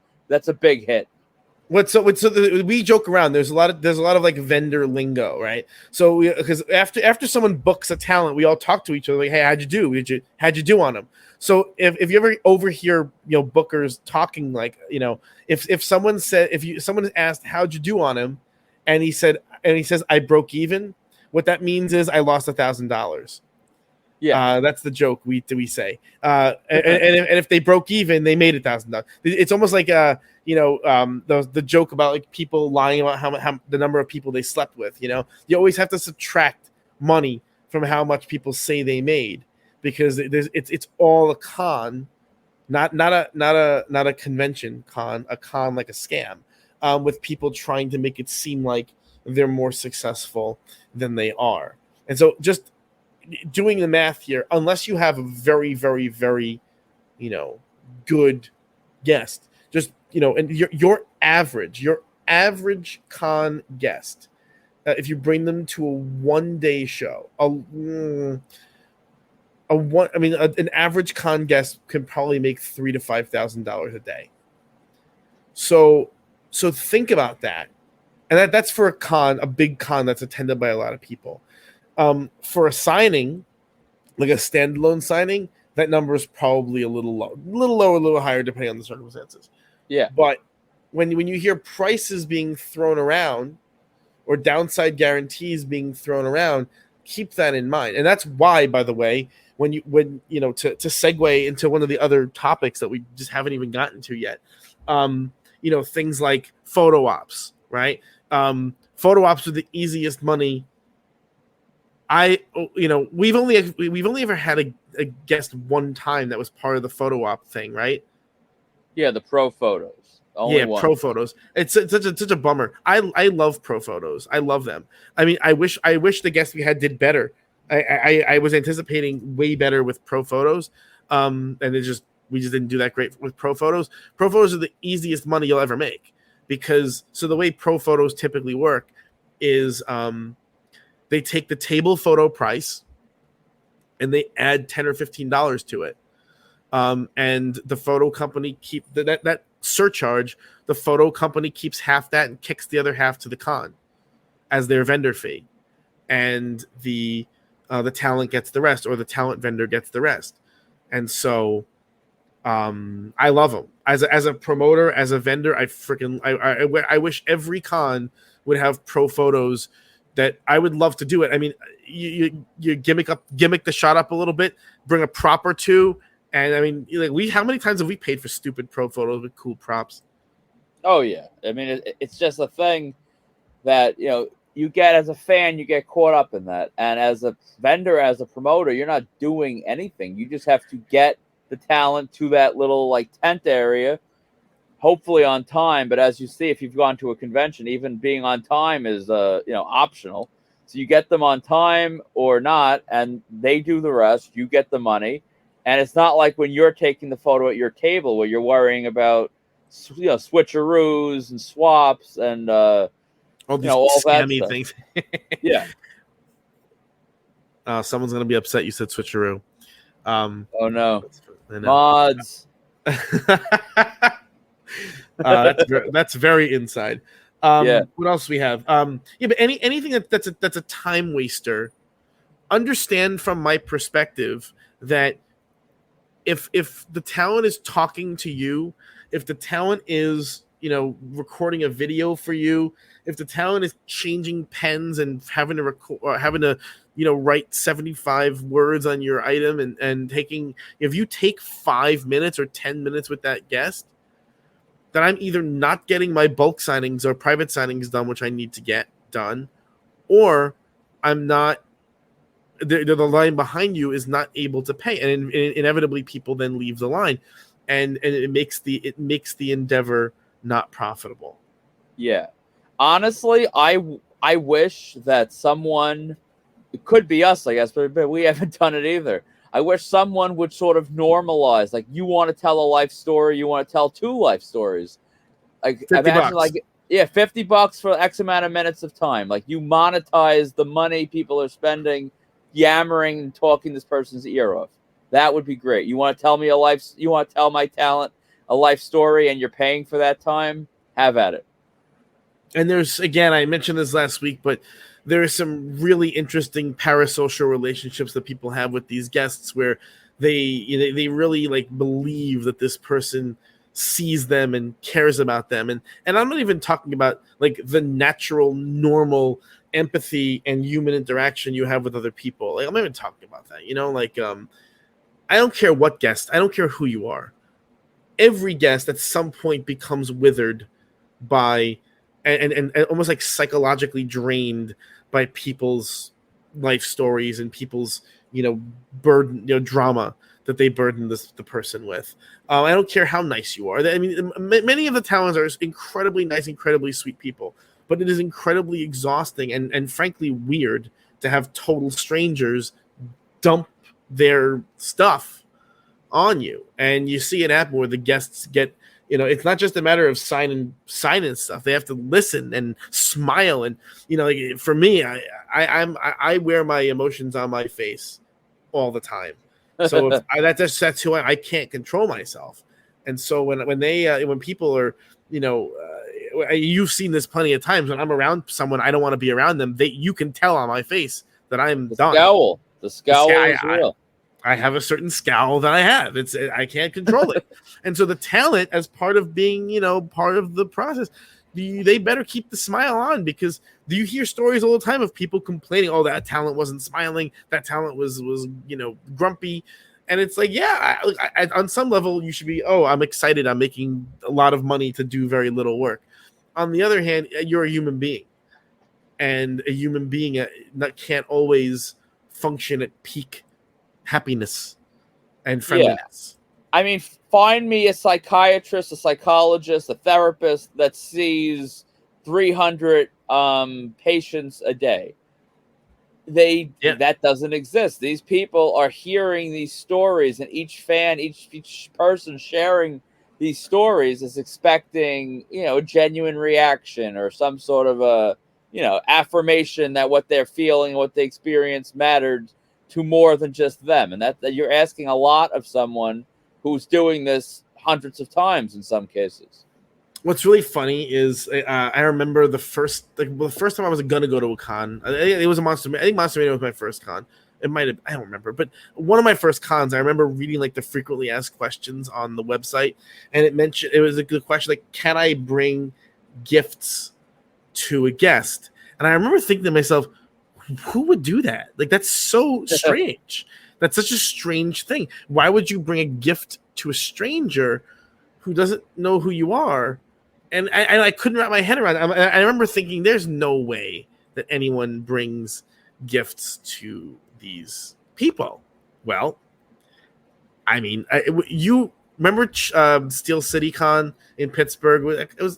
big hit. We joke around. There's a lot of like vendor lingo, right? So because after someone books a talent, we all talk to each other like, hey, how'd you do on them? So if you ever overhear bookers talking, like, if someone asked how'd you do on him, and he says I broke even, what that means is I lost $1,000. Yeah, that's the joke we say. And if they broke even, they made $1,000. It's almost like the joke about like people lying about how the number of people they slept with. You always have to subtract money from how much people say they made, because it's all a con, not a convention con, a con like a scam, with people trying to make it seem like they're more successful than they are. And so just doing the math here, unless you have a very, very, very, good guest, just, and your average con guest, if you bring them to a one-day show, an average con guest can probably make $3,000 to $5,000 a day. So think about that. And that's for a big con that's attended by a lot of people. For a signing, like a standalone signing, that number is probably a little lower, a little higher, depending on the circumstances. Yeah. But when you hear prices being thrown around or downside guarantees being thrown around, keep that in mind. And that's why, by the way, when to segue into one of the other topics that we just haven't even gotten to yet, things like photo ops, right? Photo ops are the easiest money. We've only ever had a guest one time that was part of the photo op thing, right? Yeah, the pro photos. Only pro photos. It's such a bummer. I love pro photos. I love them. I mean, I wish the guests we had did better. I was anticipating way better with pro photos, and we just didn't do that great with pro photos. Pro photos are the easiest money you'll ever make, because the way pro photos typically work is they take the table photo price and they add $10 or $15 to it. And the photo company keep that surcharge. The photo company keeps half that and kicks the other half to the con as their vendor fee. And the talent gets the rest, or the talent vendor gets the rest. And so I love them as a promoter, as a vendor. I wish every con would have pro photos. That I would love to do it. I mean, you gimmick the shot up a little bit, bring a prop or two, and I mean, how many times have we paid for stupid pro photos with cool props? Oh yeah, I mean, it's just a thing that you get as a fan, you get caught up in that, and as a vendor, as a promoter, you're not doing anything. You just have to get the talent to that little like tent area, hopefully on time. But as you see, if you've gone to a convention, even being on time is optional. So you get them on time or not, and they do the rest. You get the money, and it's not like when you're taking the photo at your table where you're worrying about switcheroos and swaps and all these all scammy that things. Yeah. Someone's gonna be upset you said switcheroo. Oh no, mods. That's very inside. What else we have? But anything that's a time waster. Understand from my perspective that if the talent is talking to you, if the talent is recording a video for you, if the talent is changing pens and having to record, or having to write 75 words on your item, and taking, if you take 5 minutes or 10 minutes with that guest, that I'm either not getting my bulk signings or private signings done, which I need to get done, or I'm not. The line behind you is not able to pay, and inevitably people then leave the line, and it makes the endeavor not profitable. Yeah. Honestly, I wish that someone, it could be us, I guess, but we haven't done it either. I wish someone would sort of normalize, like, you want to tell a life story, you want to tell 2 life stories. Like, imagine, $50. like, yeah, $50 for X amount of minutes of time. Like, you monetize the money people are spending yammering and talking this person's ear off. That would be great. You want to tell me you want to tell my talent a life story, and you're paying for that time? Have at it. And there's, again, I mentioned this last week, but there are some really interesting parasocial relationships that people have with these guests where they really like believe that this person sees them and cares about them. And I'm not even talking about like the natural, normal empathy and human interaction you have with other people. Like, I'm not even talking about that, like, I don't care what guest, I don't care who you are. Every guest at some point becomes withered by and almost like psychologically drained by people's life stories and people's burden, drama that they burden the person with. I don't care how nice you are. I mean, many of the talents are incredibly nice, incredibly sweet people, but it is incredibly exhausting and frankly weird to have total strangers dump their stuff on you. And you see it happen where the guests get, it's not just a matter of signing stuff. They have to listen and smile. And, like, for me, I wear my emotions on my face all the time. So if that's who I can't control myself. And so when people are, you've seen this plenty of times when I'm around someone, I don't want to be around them. You can tell on my face that I'm done. The scowl is real. I have a certain scowl that I have. I can't control it. And so the talent, as part of being, part of the process, they better keep the smile on, because do you hear stories all the time of people complaining, oh, that talent wasn't smiling, that talent was grumpy. And it's like, yeah, on some level you should be, oh, I'm excited, I'm making a lot of money to do very little work. On the other hand, you're a human being, and a human being that can't always function at peak happiness and friendliness. Yeah. I mean, find me a psychiatrist, a psychologist, a therapist that sees 300 patients a day. That doesn't exist. These people are hearing these stories, and each fan, each person sharing these stories is expecting, a genuine reaction or some sort of a, affirmation that what they're feeling, what they experience mattered to more than just them. And that you're asking a lot of someone who's doing this hundreds of times in some cases. What's really funny is I remember the first time I was gonna go to a con. It was a Monster Mania. I think Monster Mania was my first con. It might have, I don't remember, but one of my first cons, I remember reading like the frequently asked questions on the website, and it was a good question like, can I bring gifts to a guest? And I remember thinking to myself, who would do that? Like, that's so strange. That's such a strange thing. Why would you bring a gift to a stranger who doesn't know who you are? And I couldn't wrap my head around it. I remember thinking, there's no way that anyone brings gifts to these people. Well, I mean, you remember Steel City Con in Pittsburgh? It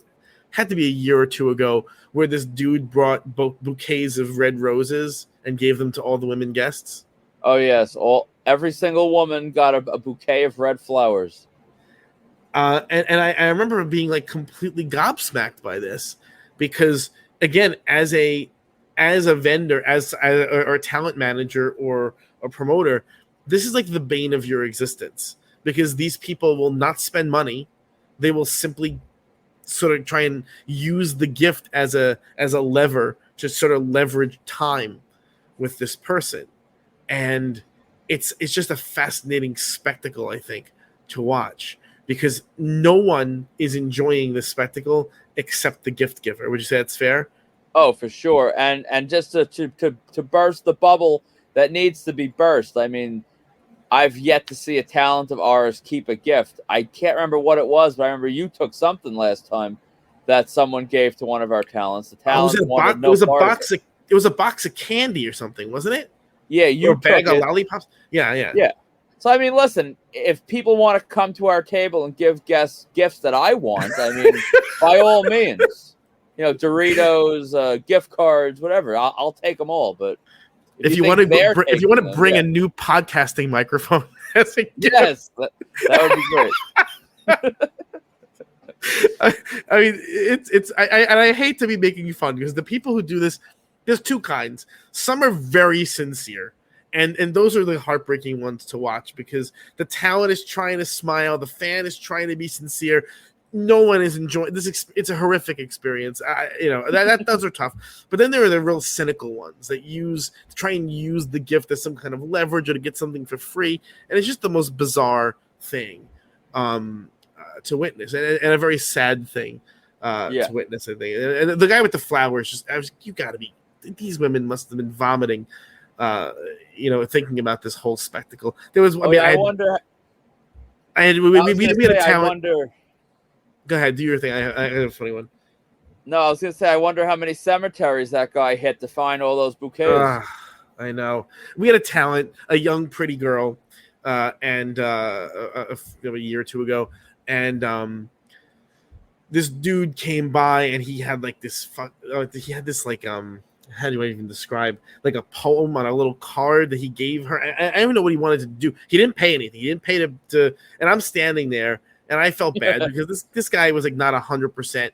had to be a year or two ago, where this dude brought bouquets of red roses and gave them to all the women guests. Oh yes, every single woman got a bouquet of red flowers. And I remember being like completely gobsmacked by this, because again, as a vendor, or a talent manager or a promoter, this is like the bane of your existence, because these people will not spend money. They will simply sort of try and use the gift as a lever to sort of leverage time with this person. And it's just a fascinating spectacle, I think, to watch, because no one is enjoying this spectacle except the gift giver. Would you say that's fair? Oh, for sure. And just to burst the bubble that needs to be burst. I mean, I've yet to see a talent of ours keep a gift. I can't remember what it was, but I remember you took something last time that someone gave to one of our talents. The talent wanted no part of it. It was a box of candy or something, wasn't it? Yeah, Or you a bag took of it. lollipops. Yeah. Yeah. So I mean, listen, if people want to come to our table and give guests gifts that I want, I mean, by all means, Doritos, gift cards, whatever, I'll take them all. But if you think they're if you want taking to them, bring yeah. a new podcasting microphone as a gift. Yes, that would be great. I mean, I hate to be making fun because the people who do this, there's two kinds. Some are very sincere, and those are the heartbreaking ones to watch because the talent is trying to smile, the fan is trying to be sincere. No one is enjoying this. It's a horrific experience. Those are tough. But then there are the real cynical ones that try and use the gift as some kind of leverage or to get something for free, and it's just the most bizarre thing to witness, and a very sad thing to witness. I think. And the guy with the flowers, you got to be. These women must have been vomiting, thinking about this whole spectacle. There was. We had a talent. Go ahead, do your thing. I have a funny one. No, I was going to say, I wonder how many cemeteries that guy hit to find all those bouquets. I know. We had a talent, a young, pretty girl, and a year or two ago, and this dude came by, and he had like this. He had this like how do I even describe like a poem on a little card that he gave her. I don't even know what he wanted to do. He didn't pay anything. He didn't pay to. And I'm standing there. And I felt bad because this guy was like not 100%.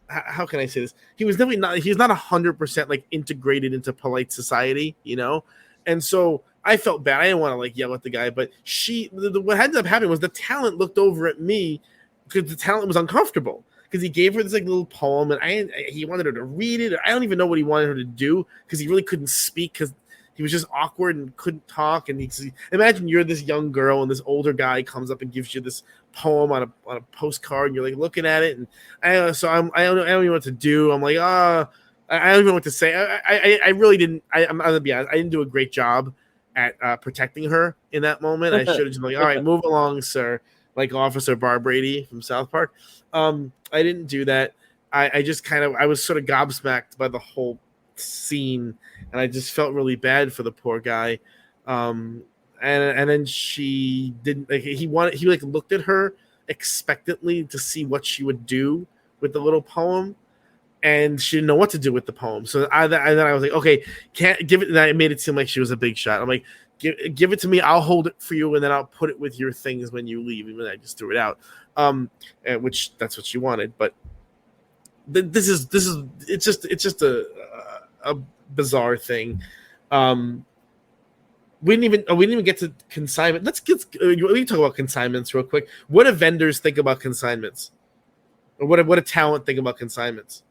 How can I say this? He was definitely not. He's not 100% like integrated into polite society, And so I felt bad. I didn't want to like yell at the guy, but what ended up happening was the talent looked over at me because the talent was uncomfortable because he gave her this like little poem and he wanted her to read it. I don't even know what he wanted her to do because he really couldn't speak because he was just awkward and couldn't talk. And imagine you're this young girl and this older guy comes up and gives you this poem on a postcard. And you're like looking at it, and I don't even know what to do. I'm like, I don't even know what to say. I really didn't. I'm gonna be honest. I didn't do a great job at protecting her in that moment. I should have just been like, all right, move along, sir. Like Officer Bar Brady from South Park. I didn't do that. I just I was sort of gobsmacked by the whole scene, and I just felt really bad for the poor guy. And then she didn't like he looked at her expectantly to see what she would do with the little poem, and she didn't know what to do with the poem. So then I was like, okay, can't give it. And I made it seem like she was a big shot. I'm like, give it to me. I'll hold it for you, and then I'll put it with your things when you leave. Even though I just threw it out, which that's what she wanted. But this is it's just a bizarre thing. We didn't even get to consignment. Let me talk about consignments real quick. What do vendors think about consignments? Or what a talent think about consignments?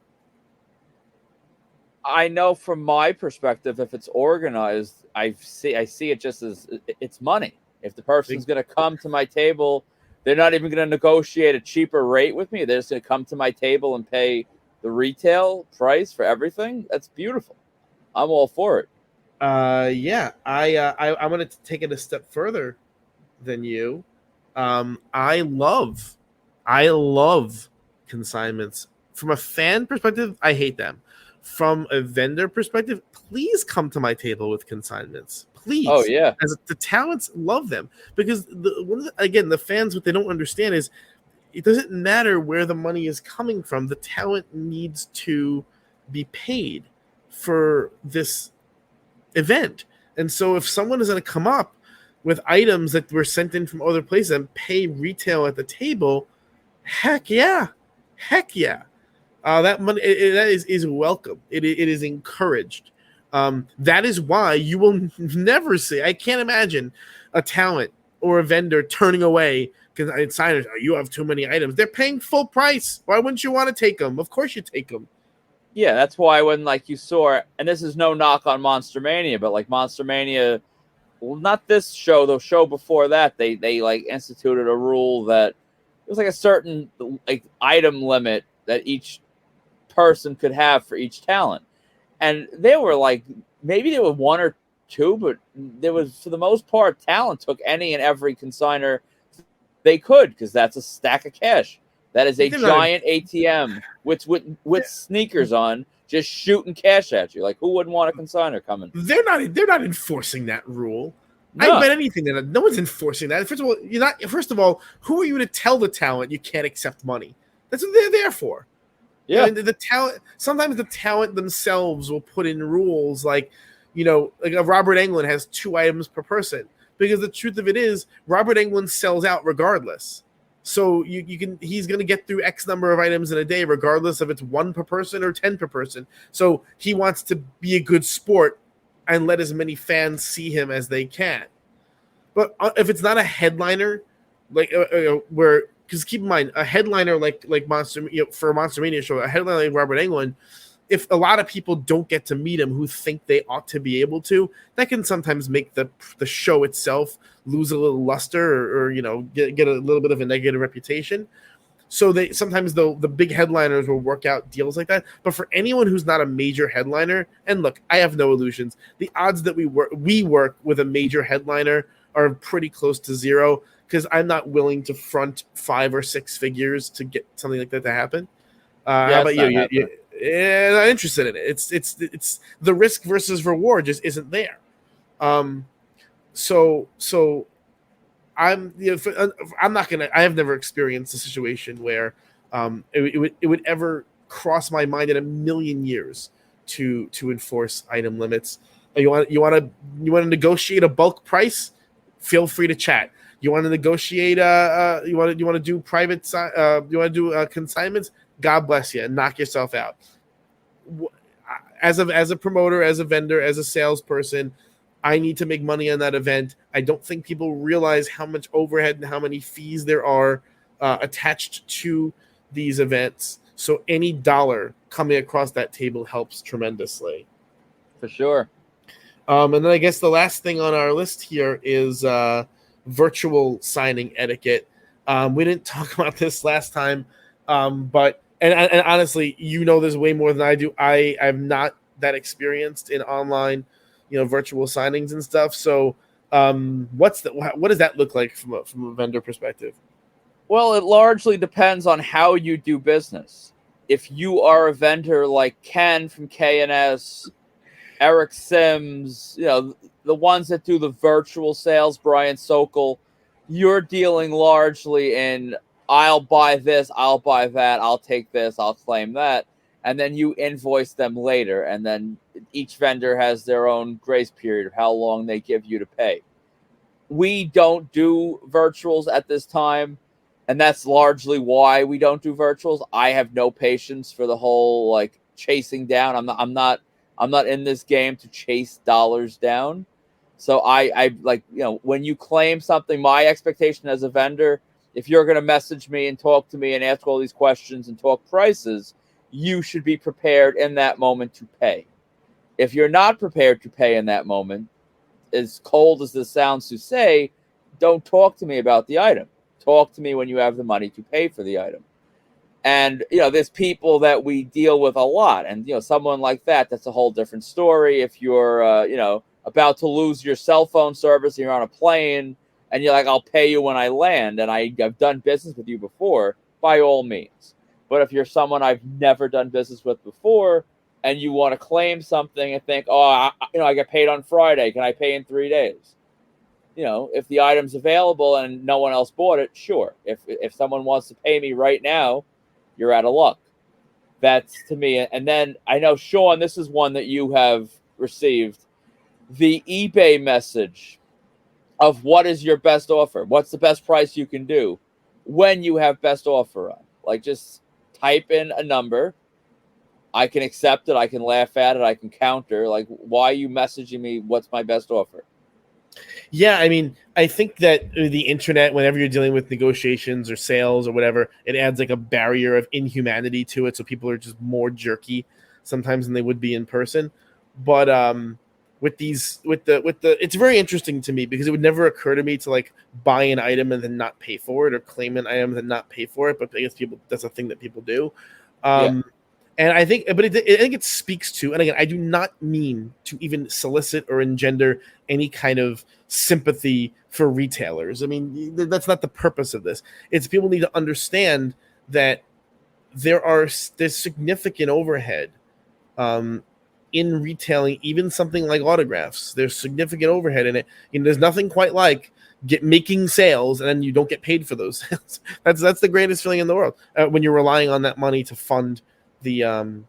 I know from my perspective, if it's organized, I see it just as it's money. If the person's going to come to my table, they're not even going to negotiate a cheaper rate with me. They're just going to come to my table and pay the retail price for everything. That's beautiful. I'm all for it. Yeah, I wanted to take it a step further than you. I love consignments. From a fan perspective, I hate them. From a vendor perspective, please come to my table with consignments. Please. Oh yeah. As the talents love them because the fans, what they don't understand is it doesn't matter where the money is coming from. The talent needs to be paid for this event. And so if someone is going to come up with items that were sent in from other places and pay retail at the table, heck yeah. That money that is welcome. It is encouraged. That is why you will never see. I can't imagine a talent or a vendor turning away because signers. You have too many items. They're paying full price. Why wouldn't you want to take them? Of course you take them. Yeah, that's why when you saw, and this is no knock on Monster Mania, but like Monster Mania, well, not this show, the show before that, they instituted a rule that it was like a certain item limit that each person could have for each talent. And they were maybe there were one or too, but there was, for the most part, talent took any and every consigner they could, because that's a stack of cash. That is a giant ATM with sneakers on, just shooting cash at you. Like, who wouldn't want a consigner coming? They're not enforcing that rule. No. I bet anything that no one's enforcing that. First of all, you're not. First of all, who are you to tell the talent you can't accept money? That's what they're there for. Yeah. The talent. Sometimes the talent themselves will put in rules like, like a Robert Englund has 2 items per person, because the truth of it is Robert Englund sells out regardless. So he's going to get through X number of items in a day, regardless if it's 1 per person or 10 per person. So he wants to be a good sport and let as many fans see him as they can. But if it's not a headliner, like because keep in mind, a headliner like Monster, for a Monster Mania show, a headliner like Robert Englund, if a lot of people don't get to meet him who think they ought to be able to, that can sometimes make the show itself lose a little luster, or get a little bit of a negative reputation. So they sometimes, though, the big headliners will work out deals like that. But for anyone who's not a major headliner, and look, I have no illusions, the odds that we work with a major headliner are pretty close to zero, because I'm not willing to front 5 or 6 figures to get something like that to happen. How about you? You're not interested in it. It's the risk versus reward just isn't there. So I'm not gonna. I have never experienced a situation where it would ever cross my mind in a million years to enforce item limits. You want to negotiate a bulk price? Feel free to chat. You want to negotiate? You want to do private? You want to do consignments? God bless you, and knock yourself out. As a promoter, as a vendor, as a salesperson, I need to make money on that event. I don't think people realize how much overhead and how many fees there are attached to these events. So any dollar coming across that table helps tremendously. For sure. And then I guess the last thing on our list here is virtual signing etiquette. We didn't talk about this last time, but and honestly, there's way more than I do. I'm not that experienced in online, virtual signings and stuff. So, what does that look like from a vendor perspective? Well, it largely depends on how you do business. If you are a vendor like Ken from K&S, Eric Sims, the ones that do the virtual sales, Brian Sokol, you're dealing largely in, I'll buy this, I'll buy that, I'll take this, I'll claim that, and then you invoice them later, and then each vendor has their own grace period of how long they give you to pay. We don't do virtuals at this time, and that's largely why we don't do virtuals. I have no patience for the whole chasing down. I'm not in this game to chase dollars down. So I when you claim something, my expectation as a vendor, if you're going to message me and talk to me and ask all these questions and talk prices, you should be prepared in that moment to pay. If you're not prepared to pay in that moment, as cold as this sounds to say, don't talk to me about the item. Talk to me when you have the money to pay for the item. And, there's people that we deal with a lot. And, someone like that's a whole different story. If you're, about to lose your cell phone service and you're on a plane and you're like, I'll pay you when I land, and I've done business with you before, by all means. But if you're someone I've never done business with before and you want to claim something and think, I get paid on Friday, can I pay in 3 days? If the item's available and no one else bought it, sure. If someone wants to pay me right now, you're out of luck. That's to me. And then I know, Sean, this is one that you have received. The eBay message of what is your best offer? What's the best price you can do when you have best offer on? Just type in a number. I can accept it. I can laugh at it. I can counter. Why are you messaging me? What's my best offer? Yeah, I mean, I think that the internet, whenever you're dealing with negotiations or sales or whatever, it adds a barrier of inhumanity to it. So people are just more jerky sometimes than they would be in person. But with the it's very interesting to me, because it would never occur to me to buy an item and then not pay for it, or claim an item and then not pay for it. But I guess that's a thing that people do. And I think, but I think it speaks to, and again, I do not mean to even solicit or engender any kind of sympathy for retailers. I mean, that's not the purpose of this. It's people need to understand that there's significant overhead in retailing, even something like autographs. There's significant overhead in it. There's nothing quite like making sales and then you don't get paid for those sales. That's the greatest feeling in the world when you're relying on that money to fund the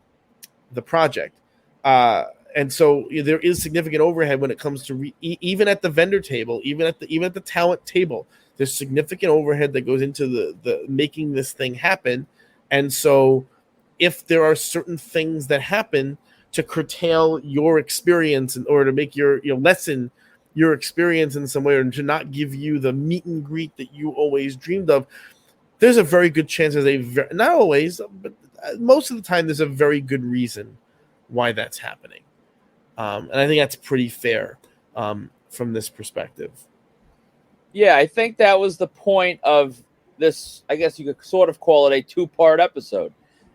project. And so there is significant overhead when it comes to even at the vendor table, even at the talent table. There's significant overhead that goes into the making this thing happen. And so if there are certain things that happen to curtail your experience in order to make your lessen your experience in some way, or to not give you the meet and greet that you always dreamed of, there's a very good chance not always, but most of the time there's a very good reason why that's happening. And I think that's pretty fair from this perspective. Yeah, I think that was the point of this. I guess you could sort of call it a two-part episode.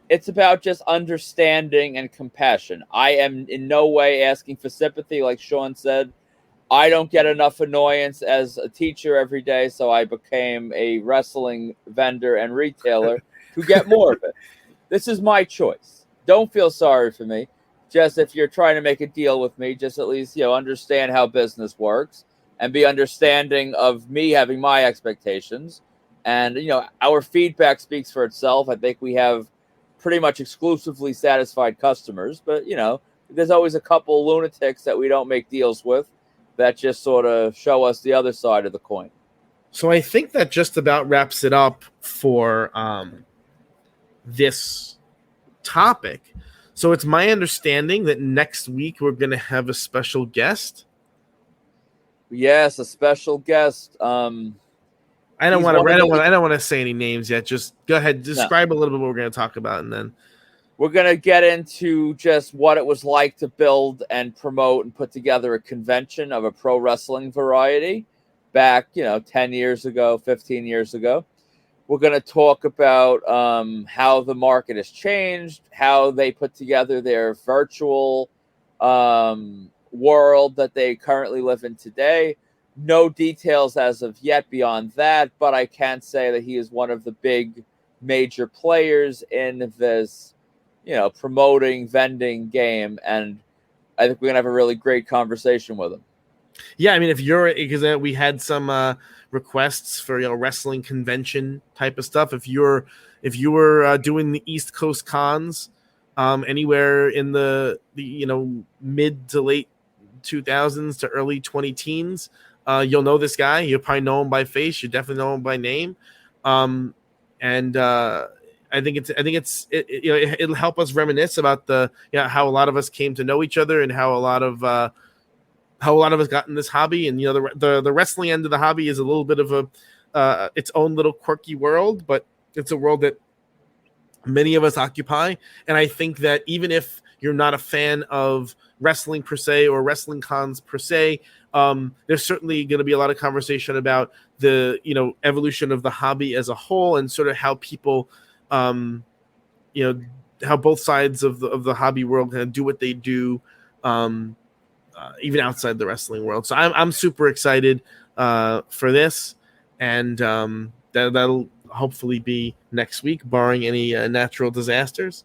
It's about just understanding and compassion. I am in no way asking for sympathy, like Sean said. I don't get enough annoyance as a teacher every day, so I became a wrestling vendor and retailer to get more of it. This is my choice. Don't feel sorry for me. Just if you're trying to make a deal with me, just at least understand how business works and be understanding of me having my expectations. And our feedback speaks for itself. I think we have pretty much exclusively satisfied customers, but there's always a couple lunatics that we don't make deals with that just sort of show us the other side of the coin. So I think that just about wraps it up for this topic. So it's my understanding that next week we're going to have a special guest. Yes, a special guest. I don't want to say any names yet. Just go ahead, describe a little bit what we're going to talk about, and then we're going to get into just what it was like to build and promote and put together a convention of a pro wrestling variety back, 10 years ago, 15 years ago. We're going to talk about how the market has changed, how they put together their virtual world that they currently live in today. No details as of yet beyond that, but I can say that he is one of the big major players in this, promoting, vending game. And I think we're going to have a really great conversation with him. Yeah, I mean, because we had some requests for wrestling convention type of stuff. If you were doing the East Coast cons anywhere in the mid to late 2000s to early 2010s, you'll know this guy. You'll probably know him by face. You definitely know him by name. I think it'll help us reminisce about how a lot of us came to know each other and how a lot of us got in this hobby. And the wrestling end of the hobby is a little bit of its own little quirky world, but it's a world that many of us occupy. And I think that even if you're not a fan of wrestling per se or wrestling cons per se, there's certainly going to be a lot of conversation about the evolution of the hobby as a whole, and sort of how people how both sides of the hobby world kind of do what they do even outside the wrestling world. So I'm super excited for this, and that'll hopefully be next week, barring any natural disasters.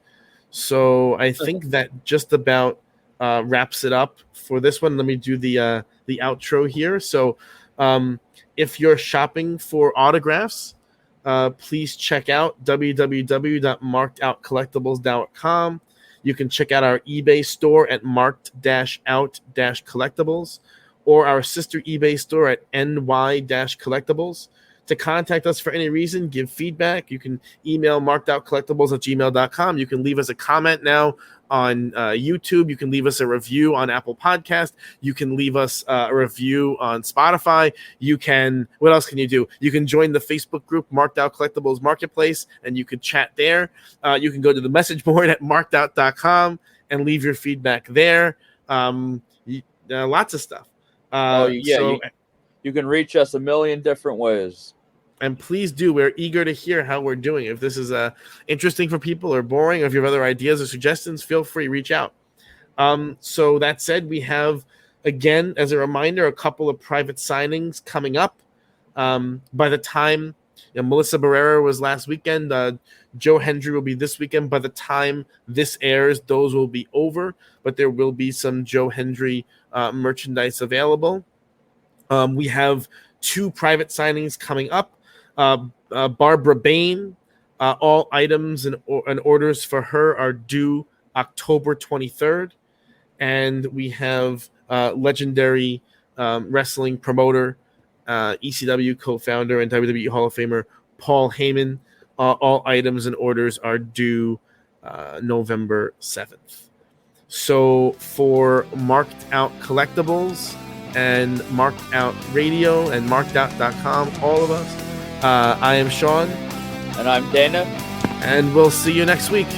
So I think that just about wraps it up for this one. Let me do the outro here. So if you're shopping for autographs, please check out www.markedoutcollectibles.com. You can check out our eBay store at marked-out-collectibles, or our sister eBay store at ny-collectibles. To contact us for any reason, give feedback, you can email markedoutcollectibles@gmail.com. You can leave us a comment now on YouTube. You can leave us a review on Apple Podcast. You can leave us a review on Spotify. What else can you do? You can join the Facebook group, Marked Out Collectibles Marketplace, and you can chat there. You can go to the message board at markedout.com and leave your feedback there. Lots of stuff. You can reach us a million different ways. And please do. We're eager to hear how we're doing. If this is interesting for people or boring, or if you have other ideas or suggestions, feel free, reach out. So that said, we have, again, as a reminder, a couple of private signings coming up. By the time Melissa Barrera was last weekend, Joe Hendry will be this weekend. By the time this airs, those will be over, but there will be some Joe Hendry merchandise available. We have 2 private signings coming up. Barbara Bain, all items and orders for her are due October 23rd. And we have legendary wrestling promoter, ECW co-founder and WWE Hall of Famer Paul Heyman. All items and orders are due November 7th. So for Marked Out Collectibles and Marked Out Radio and markedout.com, all of us, I am Sean. And I'm Dana. And we'll see you next week.